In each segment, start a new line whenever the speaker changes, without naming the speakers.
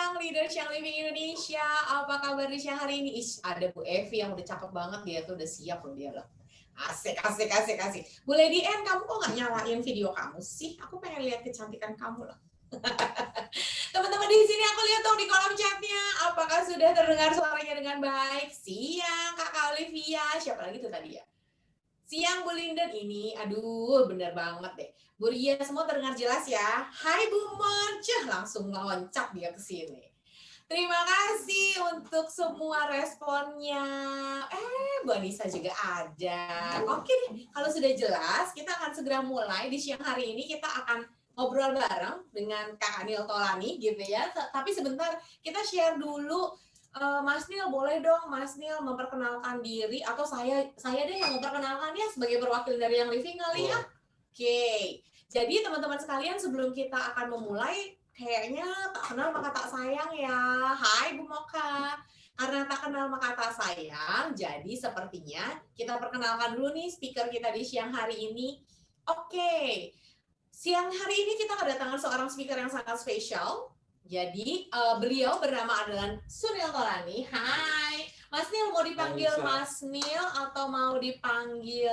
siang, Leaders Young Living Indonesia. Apa kabar di siang hari ini? Ada Bu Evi yang udah cakep banget, dia tuh udah siap loh dia loh. Asik. Bu Lady N, kamu kok nggak nyalain video kamu sih? Aku pengen lihat kecantikan kamu loh. Teman-teman di sini aku lihat dong di kolom chatnya. Apakah sudah terdengar suaranya dengan baik? Siang, Kakak Olivia. Siapa lagi tuh tadi ya? Siang Bu Linden ini, aduh bener banget deh. Bu Ria semua terdengar jelas ya. Hai Bu Mon, langsung loncat dia ke sini. Terima kasih untuk semua responnya. Bu Anissa juga ada. Oke deh, kalau sudah jelas, kita akan segera mulai di siang hari ini. Kita akan ngobrol bareng dengan Kak Anil Tolani gitu ya. Tapi sebentar, kita share dulu. Mas Nil, boleh dong Mas Nil memperkenalkan diri, atau saya deh yang memperkenalkan ya sebagai perwakilan dari Young Living kali ya. Oke. Jadi teman-teman sekalian, sebelum kita akan memulai, kayaknya tak kenal maka tak sayang ya. Hai Bu Moka. Karena tak kenal maka tak sayang, jadi sepertinya kita perkenalkan dulu nih speaker kita di siang hari ini. Oke. Siang hari ini kita kedatangan seorang speaker yang sangat spesial. Jadi beliau bernama adalah Sunil Tolani. Hai, Mas Nil, mau dipanggil Mas Nil atau mau dipanggil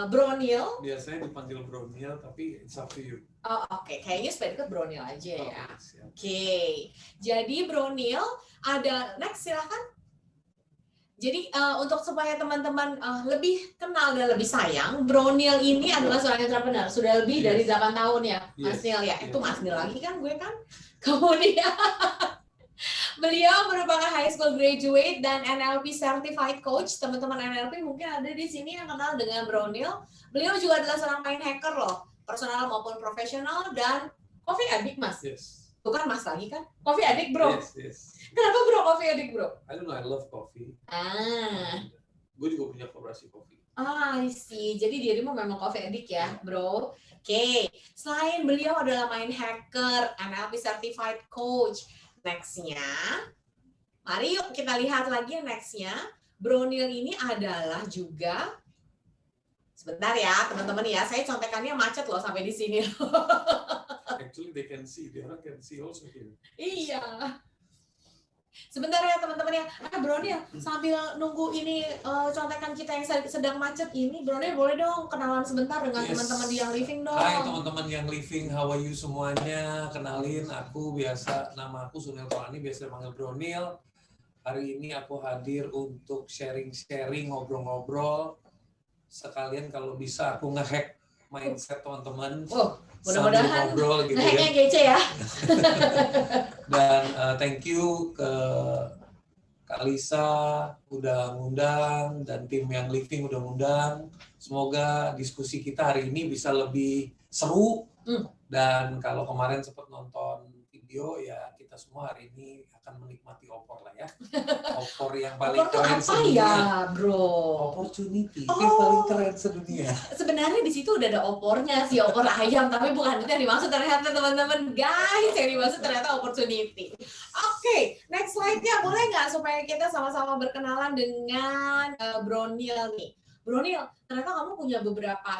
Bro Nil?
Biasanya dipanggil Bro Nil, tapi it's up to you.
Oh oke. Kayaknya supaya deket Bro Nil aja ya. Oke. Jadi Bro Nil ada next silahkan. Jadi untuk supaya teman-teman lebih kenal dan lebih sayang, Bro Nil ini adalah seorang entrepreneur. Sudah lebih dari 8 tahun ya, Mas Nil ya. Itu Mas Nil lagi kan, gue kan. Kemudian beliau merupakan high school graduate dan NLP certified coach. Teman-teman NLP mungkin ada di sini yang kenal dengan Bro Nil. Beliau juga adalah seorang main hacker loh, personal maupun profesional, dan coffee addict Mas.
Yes.
Bukan Mas lagi kan? Coffee addict Bro.
Yes.
Kenapa Bro coffee addict Bro?
I don't know, I love coffee. Gue juga punya koperasi kopi.
I see. Jadi dirimu memang coffee addict ya, Bro. Oke. Selain beliau adalah main hacker, NLP certified coach. Nextnya, mari yuk kita lihat lagi nextnya. Bro Nil ini adalah juga, sebentar ya teman-teman ya, saya contekannya macet loh sampai di sini.
Actually they can see, the orang can see also here.
Iya. Sebentar ya teman-teman ya. Bro Nil, sambil nunggu ini contekan kita yang sedang macet ini, Bro Nil boleh dong kenalan sebentar dengan teman-teman di Young Living dong.
Hai teman-teman Young Living, how are you semuanya? Kenalin, nama aku Sunil Tolani, biasa dipanggil Bro Nil. Hari ini aku hadir untuk sharing, ngobrol-ngobrol. Sekalian kalau bisa aku nge-hack mindset teman-teman.
Mudah-mudahan
ngobrol gitu
ya. Kece ya.
Dan thank you ke Kak Lisa udah ngundang dan tim Young Living udah ngundang. Semoga diskusi kita hari ini bisa lebih seru. Dan kalau kemarin sempat nonton video ya, kita semua hari ini akan menikmati opor lah ya. Opor yang paling keren sedunia.
Ya, Bro?
Opportunity, yang paling keren sedunia.
Sebenarnya di situ udah ada opornya sih, opor ayam, tapi bukan itu yang dimaksud ternyata teman-teman. Guys, yang dimaksud ternyata opportunity. Oke, next slide-nya boleh nggak supaya kita sama-sama berkenalan dengan Bro Nil nih. Bro Nil, ternyata kamu punya beberapa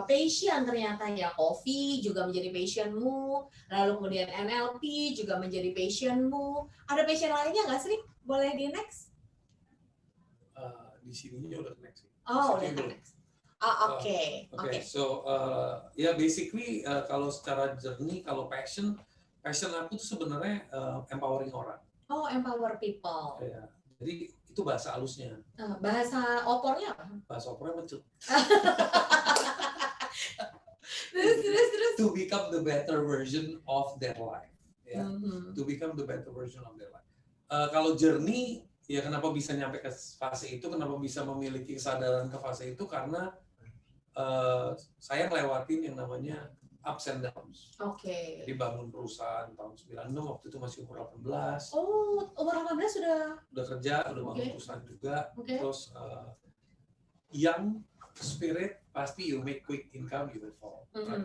passion ternyata ya. Coffee juga menjadi passionmu, lalu kemudian NLP juga menjadi passionmu. Ada passion lainnya nggak sih? Boleh di next?
Di sininya udah next.
Udah next. Oke.
So basically kalau secara journey, kalau passion aku tuh sebenarnya empowering orang.
Empower people.
Ya, jadi itu bahasa halusnya.
Bahasa opornya apa?
Bahasa opornya mencut.
Terus.
To become the better version of their life. Ya. To become the better version of their life. Kalau journey, ya kenapa bisa nyampe ke fase itu, kenapa bisa memiliki kesadaran ke fase itu, karena saya ngelewatin yang namanya ups and downs.
Oke.
Jadi bangun perusahaan tahun 96, waktu itu masih umur 18.
Umur 18 sudah
Kerja, udah bangun perusahaan juga.
Okay.
Terus young spirit, pasti you make quick income, you will fall. Right?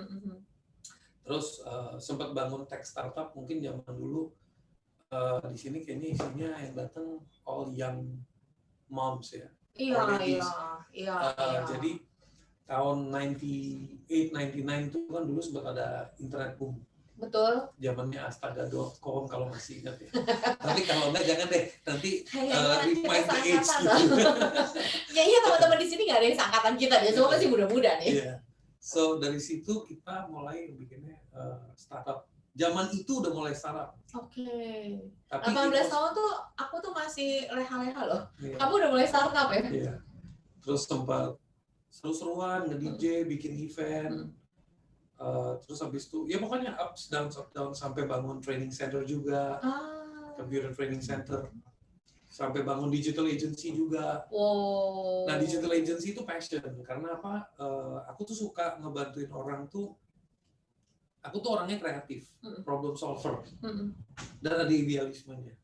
Terus sempat bangun tech startup, mungkin zaman dulu di sini kayaknya isinya yang datang all young moms ya.
Iya.
Jadi tahun 98, 99 itu kan dulu sempat ada internet boom.
Betul.
Zamannya astaga.com kalau masih ingat ya. Tapi kalau enggak jangan deh, nanti
Kayaknya kita
remind the age
seangkatan
gitu.
loh. Kayaknya teman-teman di sini nggak ada yang seangkatan kita deh, semua masih muda-muda nih.
Yeah. So dari situ kita mulai bikinnya startup. Zaman itu udah mulai startup.
Oke.
Tapi
18 tahun tuh aku tuh masih leha-leha loh.
Iya.
Kamu udah mulai startup ya?
Iya. Terus sempat seru-seruan nge-DJ, bikin event. Terus habis itu ya pokoknya ups down sampai bangun training center juga, computer training center, sampai bangun digital agency juga.
Wow.
Nah digital agency itu passion karena apa? Aku tuh suka ngebantuin orang tuh. Aku tuh orangnya kreatif, problem solver, dan ada idealismenya.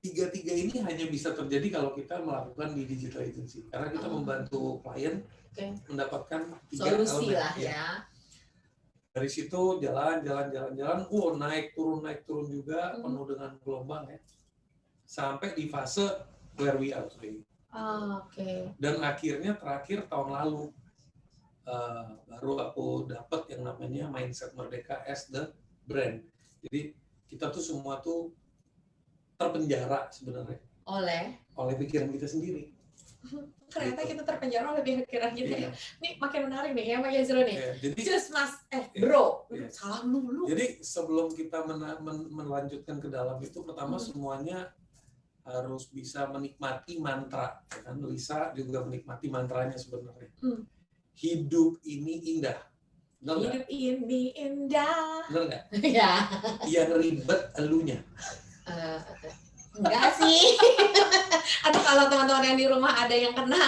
Tiga-tiga ini hanya bisa terjadi kalau kita melakukan di digital agency karena kita membantu klien mendapatkan tiga
solusi
elemen.
Lah ya.
Dari situ jalan, naik turun juga, penuh dengan gelombang ya. Sampai di fase where we are today. Dan akhirnya terakhir tahun lalu baru aku dapat yang namanya Mindset Merdeka as the brand. Jadi kita tuh semua tuh terpenjara sebenarnya oleh pikiran kita sendiri.
Ternyata kita terpenjara oleh pikiran kita ya. Ini makin menarik nih ya Pak Yazro nih.
Jadi,
just mas, bro, salah dulu.
Jadi sebelum kita melanjutkan ke dalam itu, pertama semuanya harus bisa menikmati mantra. Kan Lisa juga menikmati mantranya sebenarnya. Hidup ini indah. Benar
hidup ini indah.
Benar nggak?
Ya.
Yang ribet elunya.
Enggak sih. Aduh kalau teman-teman yang di rumah ada yang kena.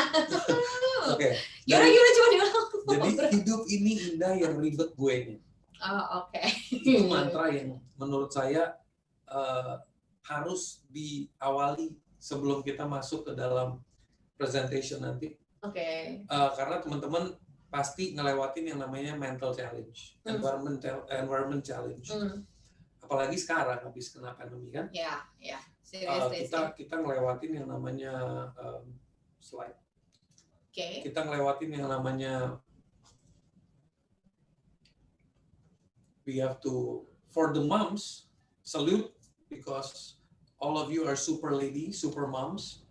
Oke.
Gimana coba diulang.
Jadi hidup ini indah yang ribet gue-nya.
Oke.
Itu mantra yang menurut saya harus diawali sebelum kita masuk ke dalam presentation nanti. Karena teman-teman pasti ngelewatin yang namanya mental challenge, environment challenge. Apalagi sekarang habis kena pandemi kan?
Ya.
Kita ngelewatin yang namanya slide. Kita ngelewatin yang namanya we have to, for the moms, salute because all of you are super lady, super moms.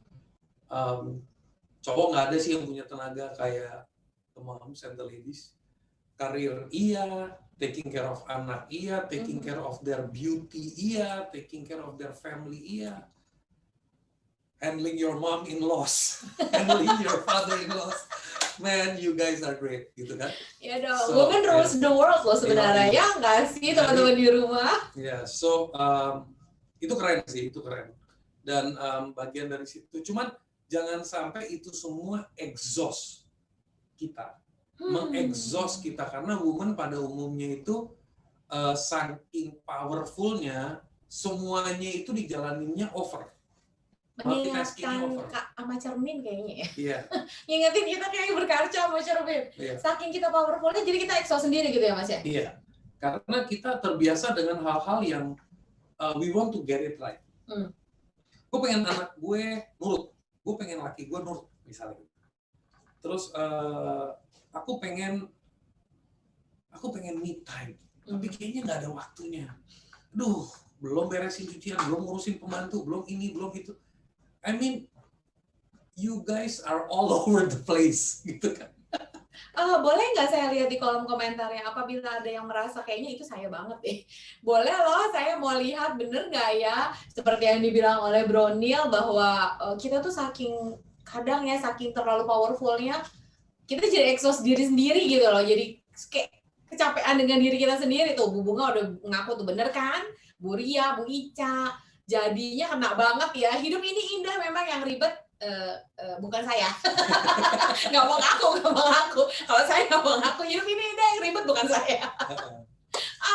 Cowok nggak ada sih yang punya tenaga kayak the moms and the ladies. Karir iya, taking care of anak iya, taking care of their beauty iya, taking care of their family iya, handling your mom-in-laws, handling your father-in-laws. Man, you guys are great, gitu kan?
Ya dong, women rules the world loh sebenarnya, ya nggak sih teman-teman di rumah?
Ya, so itu keren sih, itu keren. Dan bagian dari situ, cuman jangan sampai itu semua exhaust kita. Mengexhaust kita karena woman pada umumnya itu saking powerfulnya semuanya itu dijalaninnya over.
Mengingatkan sama cermin kayaknya ya.
Iya.
Ngingetin kita kayak berkaca sama cermin.
Iya.
Saking kita powerfulnya jadi kita exhaust sendiri gitu ya Mas ya.
Iya. Karena kita terbiasa dengan hal-hal yang we want to get it right. Gue pengen anak gue nurut, gue pengen laki gue nurut misalnya. Terus aku pengen me time, tapi kayaknya nggak ada waktunya. Duh, belum beresin cucian, belum ngurusin pembantu, belum ini, belum itu. I mean, you guys are all over the place, gitu kan?
Boleh nggak saya lihat di kolom komentarnya apabila ada yang merasa kayaknya itu saya banget deh. Boleh loh, saya mau lihat bener nggak ya seperti yang dibilang oleh Bro Neil bahwa kita tuh saking kadang ya saking terlalu powerfulnya kita jadi exhaust diri sendiri gitu loh. Jadi kayak kecapean dengan diri kita sendiri tuh. Bu Bunga udah ngaku tuh bener kan? Bu Ria, Bu Ica, jadinya kena banget ya. Hidup ini indah memang yang ribet. Bukan saya. nggak mau ngaku. Kalau saya nggak mau ngaku, hidup ini indah yang ribet bukan saya.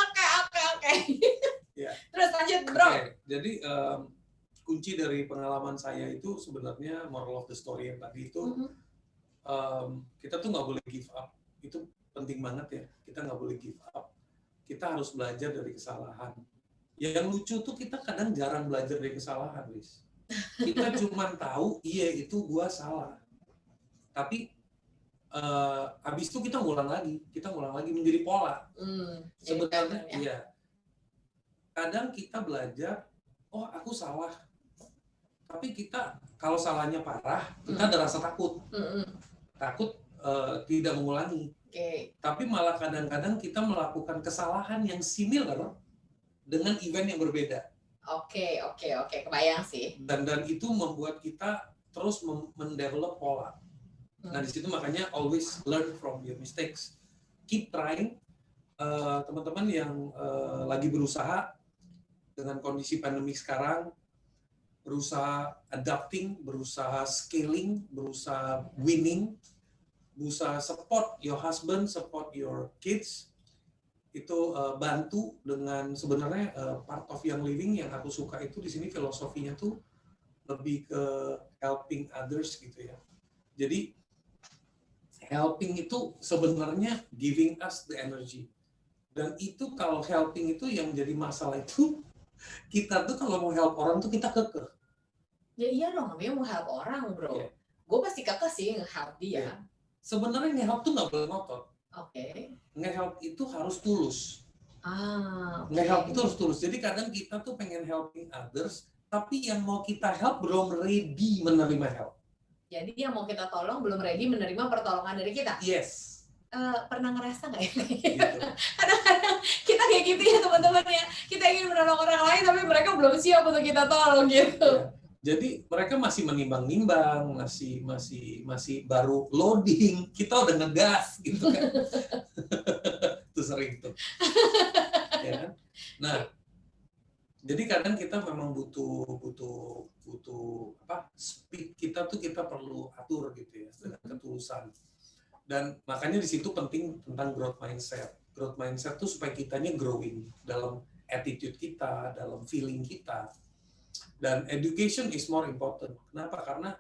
Oke.
Yeah.
Terus lanjut Bro.
Jadi kunci dari pengalaman saya itu sebenarnya moral of the story yang tadi itu kita tuh nggak boleh give up. Itu penting banget ya. Kita nggak boleh give up. Kita harus belajar dari kesalahan. Yang lucu tuh kita kadang jarang belajar dari kesalahan, Riz. Kita cuma tahu iya itu gua salah. Tapi habis itu kita ngulang lagi menjadi pola. Sebenarnya
ya.
iya. Kadang kita belajar, oh aku salah. Tapi kita kalau salahnya parah, kita ada rasa takut. Takut tidak mengulangi. Tapi malah kadang-kadang kita melakukan kesalahan yang similar dengan event yang berbeda.
Oke, kebayang sih.
Dan itu membuat kita terus mendevelop pola. Nah di situ makanya always learn from your mistakes. Keep trying. Teman-teman yang lagi berusaha dengan kondisi pandemi sekarang, berusaha adapting, berusaha scaling, berusaha winning, berusaha support your husband, support your kids, itu bantu dengan sebenarnya part of Young Living yang aku suka itu di sini filosofinya tuh lebih ke helping others gitu ya. Jadi helping itu sebenarnya giving us the energy. Dan itu kalau helping itu yang jadi masalah itu kita tuh kalau mau help orang tuh kita kekeh.
Ya iya dong, namanya mau help orang bro. Yeah. Gue pasti kekeh sih nge-help dia. Yeah.
Sebenarnya nge-help tuh nggak boleh ngotot. Nge-help itu harus tulus. Nge-help itu harus tulus. Jadi kadang kita tuh pengen helping others, tapi yang mau kita help belum ready menerima help.
Jadi yang mau kita tolong belum ready menerima pertolongan dari kita.
Yes.
Pernah ngerasa nggak ya? Gitu. Kadang-kadang kita kayak gitu ya teman-teman ya. Kita ingin menolong orang lain tapi mereka belum siap untuk kita tolong gitu.
Ya. Jadi mereka masih menimbang-nimbang, masih baru loading, kita udah ngegas gitu kan. Itu sering tuh. Ya kan? Nah, jadi kadang kita memang butuh apa? Speed kita tuh kita perlu atur gitu ya, dengan ketulusan. Dan makanya di situ penting tentang growth mindset. Growth mindset tuh supaya kitanya growing dalam attitude kita, dalam feeling kita. Dan education is more important. Kenapa? Karena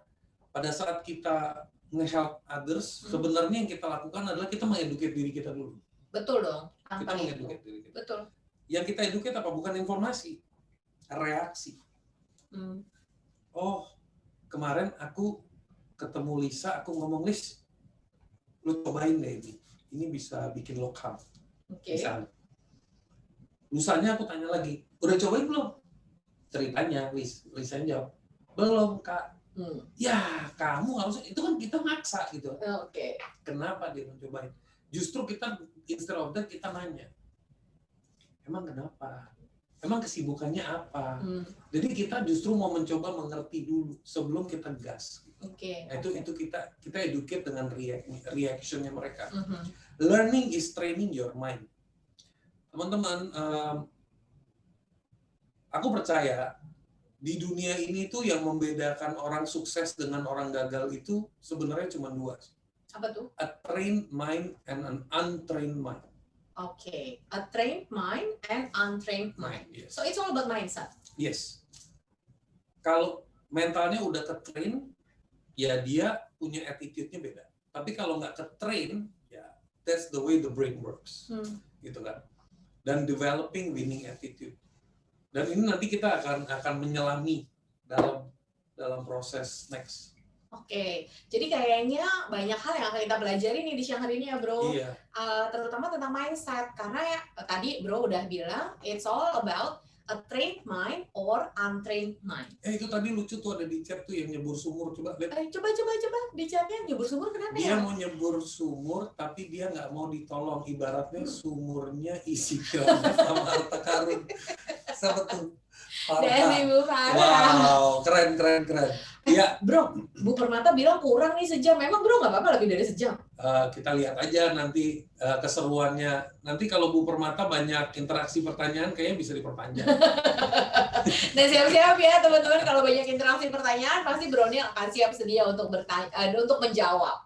pada saat kita nge-help others, sebenarnya yang kita lakukan adalah kita mengeduket diri kita dulu.
Betul dong.
Kita mengeduket diri kita.
Betul.
Yang kita eduket apa? Bukan informasi, reaksi. Oh, kemarin aku ketemu Lisa, aku ngomong, Lis, lu cobain deh ini bisa bikin lo calm. Misalnya. Lusanya aku tanya lagi, udah cobain belum? Ceritanya, Lisa jawab, belum Kak. Ya kamu harusnya, itu kan kita maksa gitu. Kenapa dia mencobain? Justru kita instead of that kita nanya, emang kenapa? Emang kesibukannya apa? Jadi kita justru mau mencoba mengerti dulu sebelum kita gas. Nah, itu kita educate dengan reactionnya mereka. Learning is training your mind. Teman-teman, aku percaya di dunia ini tuh yang membedakan orang sukses dengan orang gagal itu sebenarnya cuma dua.
Apa tuh?
A trained mind and an untrained mind.
A trained mind and untrained mind.
Yes.
So it's all about mindset.
Yes. Kalau mentalnya udah ke-train, ya dia punya attitude-nya beda. Tapi kalau nggak ke-train, ya that's the way the brain works. Gitu kan. Dan developing winning attitude. Dan ini nanti kita akan menyelami dalam proses next.
Jadi kayaknya banyak hal yang akan kita pelajari nih di siang hari ini ya bro.
Iya.
Terutama tentang mindset, karena ya tadi bro udah bilang it's all about a trained mind or untrained mind.
Itu tadi lucu tuh ada di chat tuh yang nyebur sumur, coba lihat.
Coba di chatnya nyebur sumur kenapa
dia
ya?
Dia mau nyebur sumur tapi dia nggak mau ditolong, ibaratnya sumurnya isi sama harta karun. Siapa tuh?
Dan Ibu Farah.
Wow, keren. Iya.
Bro, Bu Permata bilang kurang nih sejam. Memang bro nggak apa-apa lebih dari sejam?
Kita lihat aja nanti keseruannya. Nanti kalau Bu Permata banyak interaksi pertanyaan, kayaknya bisa diperpanjang.
Nah siap-siap ya teman-teman, kalau banyak interaksi pertanyaan, pasti Bro Neil akan siap sedia untuk untuk menjawab.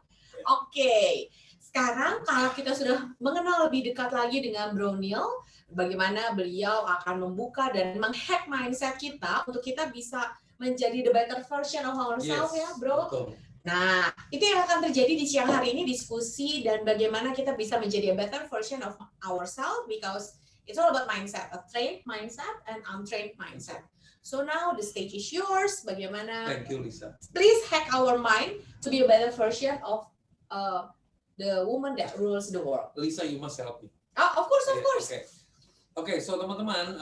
Sekarang kalau kita sudah mengenal lebih dekat lagi dengan Bro Neil, bagaimana beliau akan membuka dan menghack mindset kita untuk kita bisa menjadi the better version of ourselves, ya bro.
Betul.
Nah, itu yang akan terjadi di siang hari ini, diskusi dan bagaimana kita bisa menjadi a better version of ourselves, because it's all about mindset, a trained mindset and untrained mindset. So now the stage is yours. Bagaimana?
Thank you, Lisa.
Please hack our mind to be a better version of The woman that rules the world.
Lisa, you must help me.
Oh, of course, of course.
Okay, so teman-teman,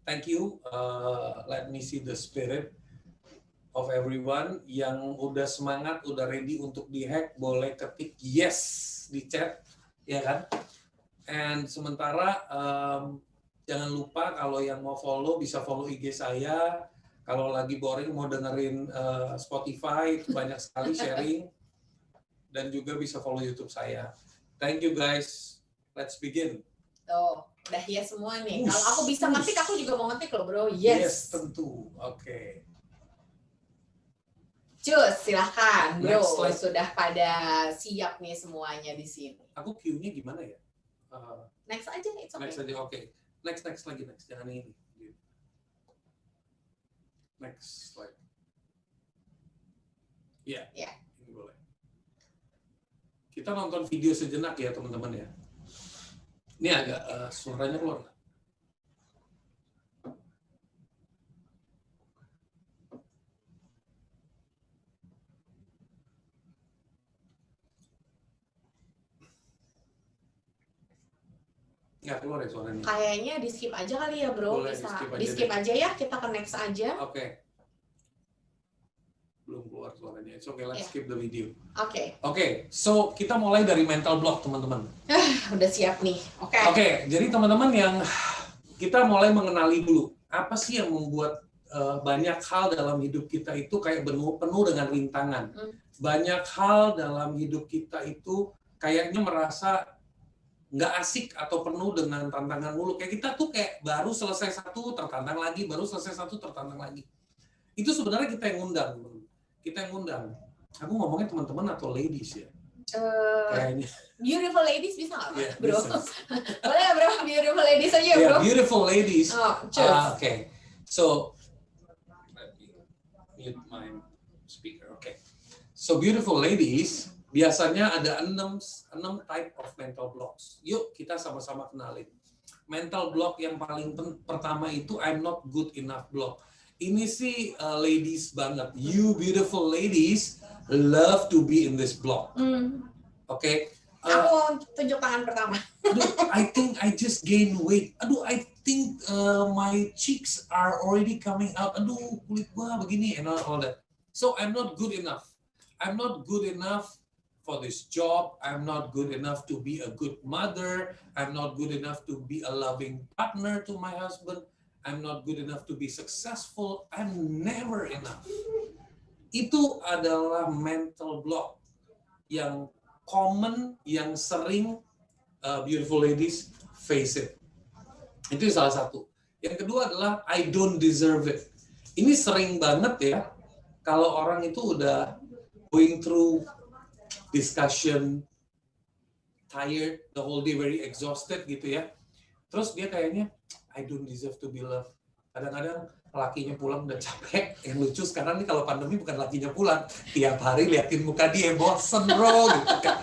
thank you. Let me see the spirit of everyone yang udah semangat, udah ready untuk dihack, boleh ketik yes di chat, ya kan? And sementara jangan lupa kalau yang mau follow bisa follow IG saya. Kalau lagi boring mau dengerin Spotify, itu banyak sekali sharing. Dan juga bisa follow YouTube saya. Thank you guys. Let's begin.
Tuh, udah yes semua nih. Kalau aku bisa ngetik, aku juga mau ngetik loh bro. Yes.
Yes, tentu. Oke.
Cus, silahkan bro.
Next slide.
Sudah pada siap nih semuanya di sini.
Aku cue-nya gimana ya?
Next aja, it's okay.
Next aja, oke. Next lagi, next. Jangan ini. Next slide. Iya.
Yeah.
Ini boleh. Kita nonton video sejenak ya teman-teman ya. Ini agak suaranya keluar. Nggak keluar ya suaranya.
Kayaknya di skip aja kali ya bro.
Boleh,
bisa
di skip
aja ya. Kita ke next aja.
Oke. Belum keluar suaranya. It's okay, let's skip the video.
Oke.
So kita mulai dari mental block teman-teman.
Udah siap nih.
Oke, jadi teman-teman yang kita mulai mengenali dulu apa sih yang membuat banyak hal dalam hidup kita itu kayak penuh dengan rintangan. Banyak hal dalam hidup kita itu kayaknya merasa nggak asik atau penuh dengan tantangan mulu. Kayak kita tuh kayak baru selesai satu tertantang lagi, baru selesai satu tertantang lagi. Itu sebenarnya kita yang ngundang. Aku ngomongnya teman-teman atau ladies ya? Kayaknya.
Beautiful ladies bisa nggak,
Yeah,
bro?
bisa.
Boleh ya, bro? Beautiful ladies aja, bro?
Yeah, beautiful ladies.
Okay.
So, let me mute my speaker. Okay. So, beautiful ladies, biasanya ada 6 type of mental blocks. Yuk, kita sama-sama kenalin. Mental block yang paling pertama itu I'm not good enough block. Ini sih ladies banget. You beautiful ladies love to be in this block. Okay.
Aku tunjuk tangan pertama.
I think I just gained weight. I think my cheeks are already coming out. Kulit gua begini and all that. So I'm not good enough. I'm not good enough for this job. I'm not good enough to be a good mother. I'm not good enough to be a loving partner to my husband. I'm not good enough to be successful. I'm never enough. Itu adalah mental block yang common, yang sering beautiful ladies face it. Itu salah satu. Yang kedua adalah I don't deserve it. Ini sering banget ya, kalau orang itu udah going through discussion, tired, the whole day very exhausted gitu ya. Terus dia kayaknya I don't deserve to be loved. Kadang-kadang lakinya pulang udah capek. Yang lucu sekarang nih kalau pandemi bukan lakinya pulang, tiap hari liatin muka dia bosen bro gitu kan.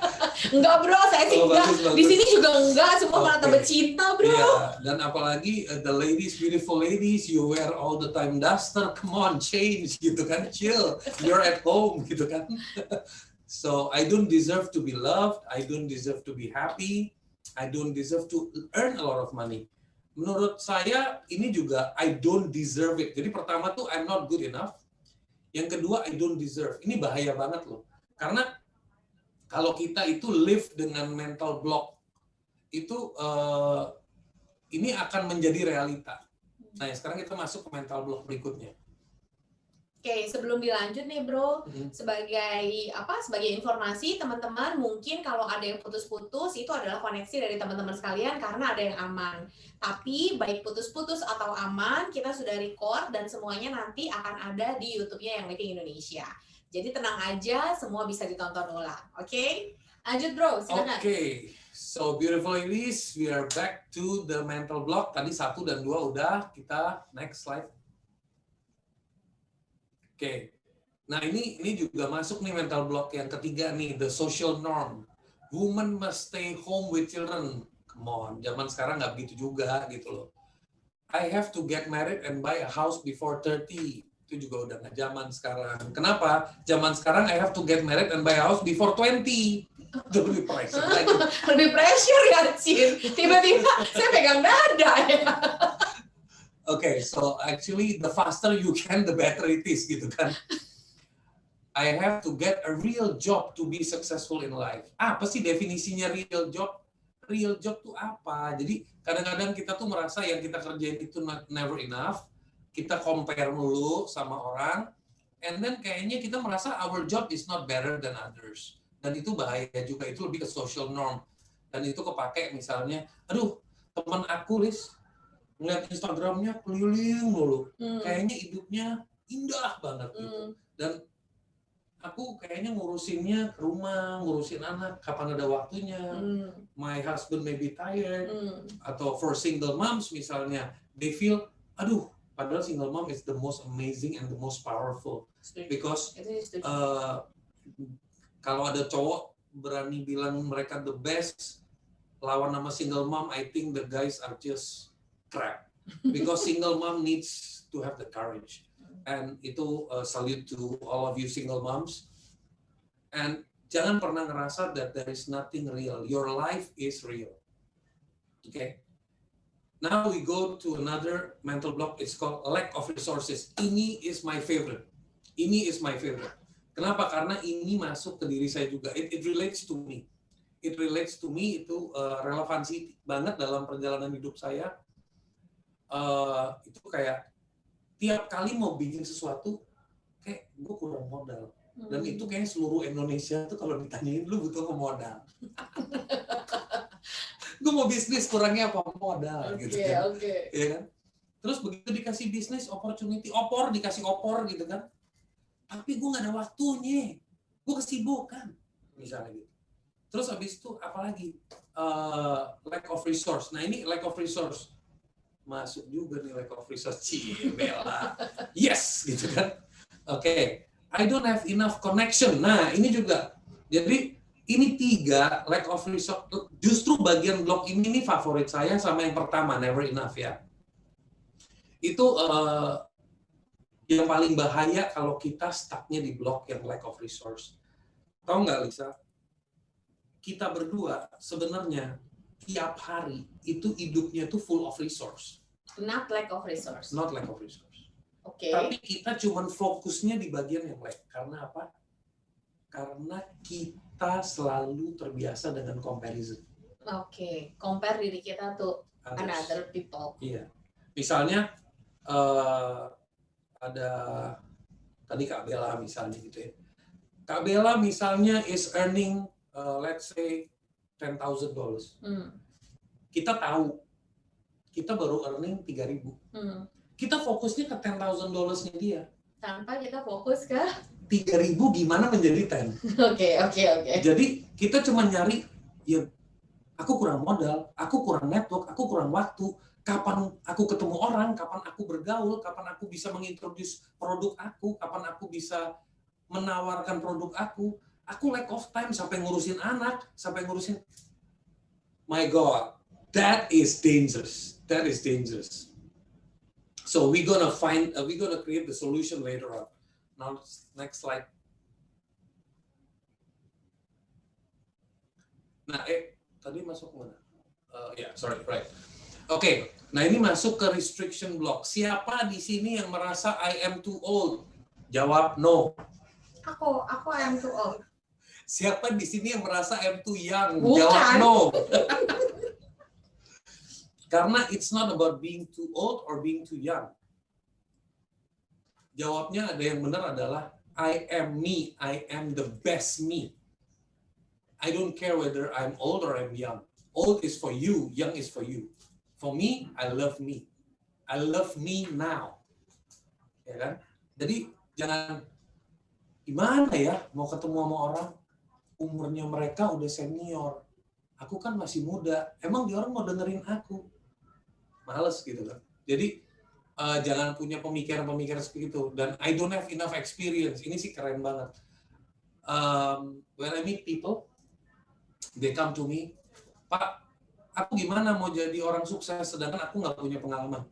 Enggak bro, saya sih enggak.
Bagus.
Di sini juga enggak, semua pada tambah cinta bro.
Iya, dan apalagi the ladies, beautiful ladies, you wear all the time duster, come on change gitu kan, chill, you're at home gitu kan. So I don't deserve to be loved, I don't deserve to be happy, I don't deserve to earn a lot of money. Menurut saya ini juga I don't deserve it. Jadi pertama tuh I'm not good enough. Yang kedua I don't deserve. Ini bahaya banget loh. Karena kalau kita itu live dengan mental block itu ini akan menjadi realita. Nah, sekarang kita masuk ke mental block berikutnya.
Oke, sebelum dilanjut nih bro, sebagai informasi teman-teman, mungkin kalau ada yang putus-putus itu adalah koneksi dari teman-teman sekalian karena ada yang aman. Tapi baik putus-putus atau aman, kita sudah record dan semuanya nanti akan ada di YouTube-nya yang Living Indonesia. Jadi tenang aja, semua bisa ditonton ulang. Oke? Lanjut bro, silakan.
Oke. So beautiful ladies, we are back to the mental block. Tadi 1 dan 2 udah, kita next slide. Oke, nah ini juga masuk nih mental block yang ketiga nih, the social norm. Women must stay home with children. Come on, zaman sekarang nggak begitu juga gitu loh. I have to get married and buy a house before 30. Itu juga udah nggak zaman sekarang. Kenapa? Zaman sekarang I have to get married and buy a house before 20. Itu lebih pressure lagi.
Lebih pressure ya, Cin. Tiba-tiba saya pegang dada ya.
Okay, so actually the faster you can, the better it is, gitu kan. I have to get a real job to be successful in life. Apa sih definisinya real job? Real job tuh apa? Jadi kadang-kadang kita tuh merasa yang kita kerjain itu never enough. Kita compare mulu sama orang, and then kayaknya kita merasa our job is not better than others. Dan itu bahaya juga, itu lebih ke social norm. Dan itu kepake misalnya, aduh teman aku Lis, ngeliat Instagramnya keliling mulu, kayaknya hidupnya indah banget gitu. Dan aku kayaknya ngurusinnya ke rumah, ngurusin anak, kapan ada waktunya. My husband may be tired, atau for single moms misalnya, they feel, aduh, padahal single mom is the most amazing and the most powerful. Because kalau ada cowok berani bilang mereka the best, lawan nama single mom, I think the guys are just crap. Because single mom needs to have the courage. And itu salute to all of you single moms. And jangan pernah ngerasa that there is nothing real. Your life is real. Okay? Now we go to another mental block. It's called lack of resources. Ini is my favorite. Ini is my favorite. Kenapa? Karena ini masuk ke diri saya juga. It relates to me. It relates to me, itu relevansi banget dalam perjalanan hidup saya. Itu kayak tiap kali mau bikin sesuatu, kayak gue kurang modal. Dan itu kayak seluruh Indonesia tuh kalau ditanyain, lu butuh modal. Gue mau bisnis, kurangnya apa? Modal. Gitu kan. Ya kan? Terus begitu dikasih bisnis, opportunity, dikasih opor gitu kan. Tapi gue nggak ada waktunya. Gue kesibukan. Misalnya gitu. Terus habis itu apalagi? Lack of resource. Nah ini lack of resource. Masuk juga nih lack of resource. Cie, Bella. Yes! Gitu kan. Oke. I don't have enough connection. Nah ini juga. Jadi ini 3 lack of resource. Justru bagian blok ini nih favorit saya sama yang pertama, never enough ya. Itu yang paling bahaya kalau kita stucknya di blok yang lack of resource. Tahu nggak Lisa? Kita berdua sebenarnya tiap hari itu hidupnya tuh full of resource.
Not lack of resource.
Not lack of resource.
Oke.
Tapi kita cuman fokusnya di bagian yang lack. Karena apa? Karena kita selalu terbiasa dengan comparison.
Oke. Compare diri kita tuh another people.
Iya. Misalnya ada tadi Kak Bella misalnya gitu ya. Kak Bella misalnya is earning let's say $10,000. Kita tahu kita baru earning 3.000. Kita fokusnya ke $10,000-nya dia.
Tanpa kita fokus ke
3.000 gimana menjadi 10.
Oke.
Jadi kita cuma nyari, ya aku kurang modal, aku kurang network, aku kurang waktu. Kapan aku ketemu orang, kapan aku bergaul, kapan aku bisa mengintroduce produk aku, kapan aku bisa menawarkan produk aku. Aku lack of time sampai ngurusin anak, sampai ngurusin. My God, that is dangerous. That is dangerous. So we're gonna create the solution later on. Now, next slide. Nah, tadi masuk mana? Right. Oke, nah ini masuk ke restriction block. Siapa di sini yang merasa I am too old? Jawab no.
Aku I am too old.
Siapa di sini yang merasa I am too young?
Bukan.
Jawab no. Karena it's not about being too old or being too young. Jawabnya ada yang benar adalah I am me, I am the best me. I don't care whether I'm old or I'm young. Old is for you, young is for you. For me, I love me. I love me now. Ya kan? Jadi jangan gimana ya mau ketemu sama orang umurnya mereka udah senior. Aku kan masih muda. Emang dia orang mau dengerin aku? Males gitu kan. Jadi jangan punya pemikiran-pemikiran seperti itu. Dan I don't have enough experience. Ini sih keren banget. When I meet people, they come to me, Pak, aku gimana mau jadi orang sukses sedangkan aku nggak punya pengalaman?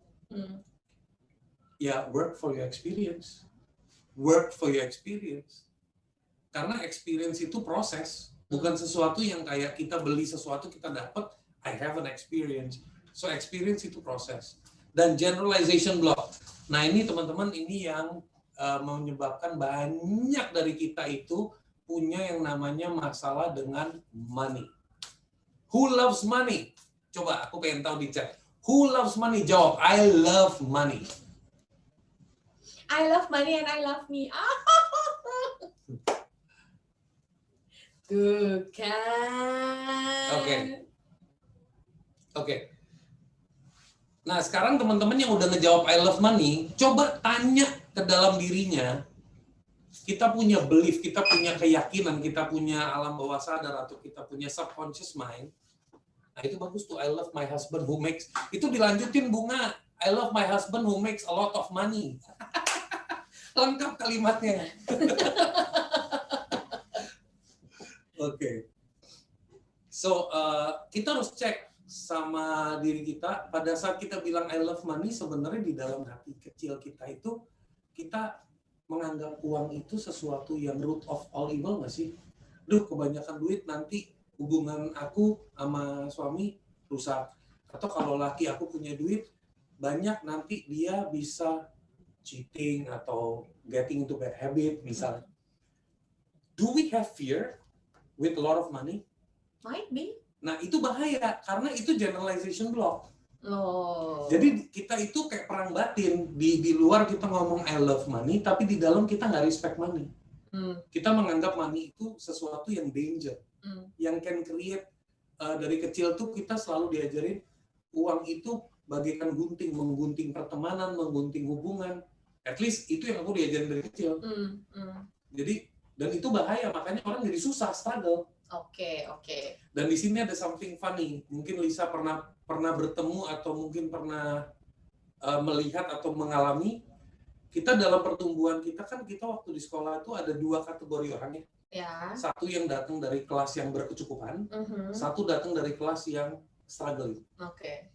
Ya, work for your experience. work for your experience. Karena experience itu proses, bukan sesuatu yang kayak kita beli sesuatu kita dapat, I have an experience. So experience itu proses. Dan generalization block. Nah ini teman-teman, ini yang menyebabkan banyak dari kita itu punya yang namanya masalah dengan money. Who loves money? Coba aku pengen tahu di chat. Who loves money? Jawab, I love money.
I love money and I love me. Tuh kan.
Oke. Nah, sekarang teman-teman yang udah ngejawab I love money, coba tanya ke dalam dirinya. Kita punya belief, kita punya keyakinan, kita punya alam bawah sadar atau kita punya subconscious mind. Nah, itu bagus tuh, I love my husband who makes. Itu dilanjutin Bunga, I love my husband who makes a lot of money. Lengkap kalimatnya. Oke. So, kita harus cek sama diri kita, pada saat kita bilang I love money, sebenarnya di dalam hati kecil kita itu, kita menganggap uang itu sesuatu yang root of all evil nggak sih? Duh, kebanyakan duit nanti hubungan aku sama suami rusak. Atau kalau laki aku punya duit, banyak nanti dia bisa cheating atau getting into bad habit misalnya. Do we have fear with a lot of money?
Might be.
Nah, itu bahaya karena itu generalization block.
Oh.
Jadi kita itu kayak perang batin. Di luar kita ngomong I love money, tapi di dalam kita nggak respect money. Kita menganggap money itu sesuatu yang danger. Yang can create, dari kecil tuh kita selalu diajarin uang itu bagaikan gunting, menggunting pertemanan, menggunting hubungan. At least itu yang aku diajarin dari kecil. Jadi, dan itu bahaya, makanya orang jadi susah, struggle.
Oke.
Dan di sini ada something funny. Mungkin Lisa pernah bertemu atau mungkin pernah melihat atau mengalami. Kita dalam pertumbuhan kita kan, kita waktu di sekolah itu ada 2 kategori orang ya.
Ya.
Satu yang datang dari kelas yang berkecukupan, satu datang dari kelas yang struggling.
Oke.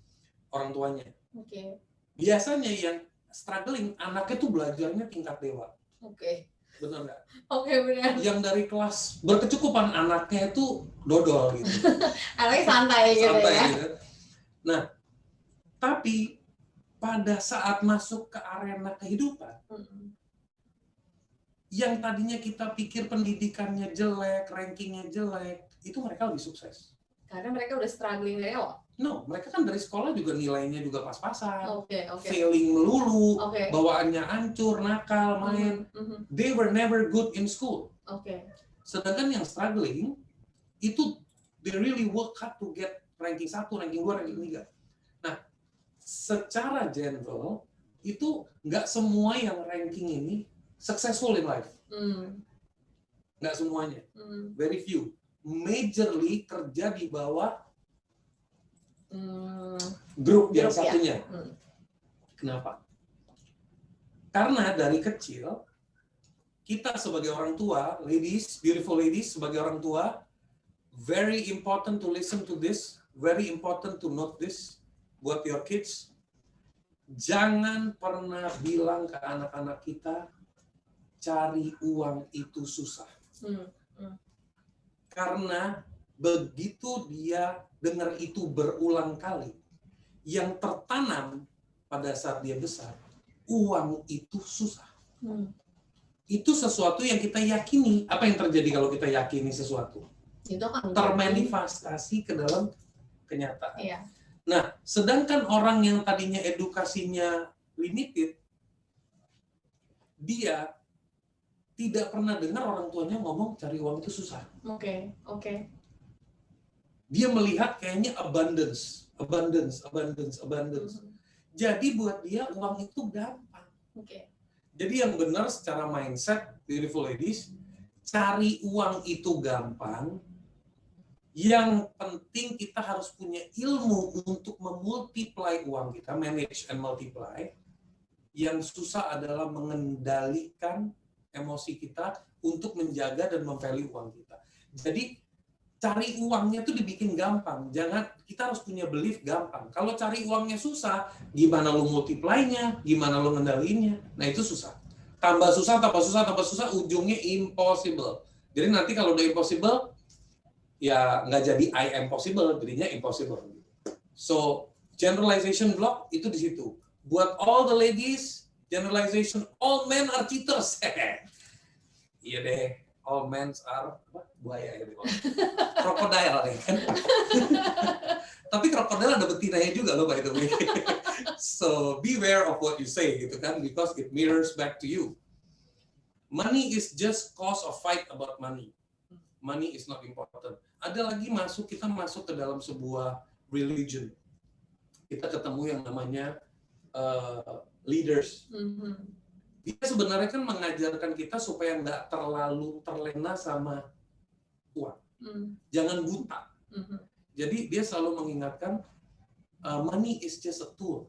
Orang tuanya.
Oke.
Biasanya yang struggling, anaknya tuh belajarnya tingkat dewa.
Oke.
Benar nggak?
Oke, benar.
Yang dari kelas berkecukupan, anaknya itu dodol gitu.
Anaknya santai gitu ya.
Gitu. Nah, tapi pada saat masuk ke arena kehidupan, yang tadinya kita pikir pendidikannya jelek, rankingnya jelek, itu mereka lebih sukses.
Karena mereka udah struggling dari awal.
No, mereka kan dari sekolah juga nilainya juga pas-pasan,
Oke.
failing melulu,
Oke.
bawaannya hancur, nakal, main. They were never good in school.
Oke.
Sedangkan yang struggling, itu they really work hard to get ranking 1, ranking 2, ranking 3. Nah, secara general, itu nggak semua yang ranking ini successful in life. Nggak semuanya. Very few. Majorly kerja di bawah grup yang satunya.
Ya.
Kenapa? Karena dari kecil, kita sebagai orang tua, ladies, beautiful ladies, sebagai orang tua, very important to listen to this, very important to note this, buat your kids. Jangan pernah bilang ke anak-anak kita, cari uang itu susah. Karena begitu dia dengar itu berulang kali, yang tertanam pada saat dia besar, uang itu susah. Itu sesuatu yang kita yakini. Apa yang terjadi kalau kita yakini sesuatu?
Itu akan
termanifestasi ke dalam kenyataan.
Iya.
Nah, sedangkan orang yang tadinya edukasinya limited, dia tidak pernah dengar orang tuanya ngomong cari uang itu susah.
Oke.
Dia melihat kayaknya abundance. Jadi buat dia uang itu gampang.
Oke.
Jadi yang benar secara mindset, beautiful ladies, cari uang itu gampang. Yang penting kita harus punya ilmu untuk memultiply uang kita, manage and multiply. Yang susah adalah mengendalikan emosi kita untuk menjaga dan memvalue uang kita. Jadi cari uangnya itu dibikin gampang. Jangan, kita harus punya belief gampang. Kalau cari uangnya susah, gimana lu multiply-nya, gimana lu ngendaliinnya? Nah, itu susah. tambah susah, ujungnya impossible. Jadi nanti kalau udah impossible, ya nggak jadi I am possible, jadinya impossible. So, generalization block itu di situ. Buat all the ladies, generalization, all men are cheaters. Iya deh, all men are buaya ya. Krokodil ya kan. Tapi krokodil ada betinanya juga loh by the way. So beware of what you say gitu kan, because it mirrors back to you. Money is just cause of fight about money. Money is not important. Ada lagi kita masuk ke dalam sebuah religion. Kita ketemu yang namanya leaders. Dia sebenarnya kan mengajarkan kita supaya nggak terlalu terlena sama uang. Jangan buta. Jadi dia selalu mengingatkan money is just a tool.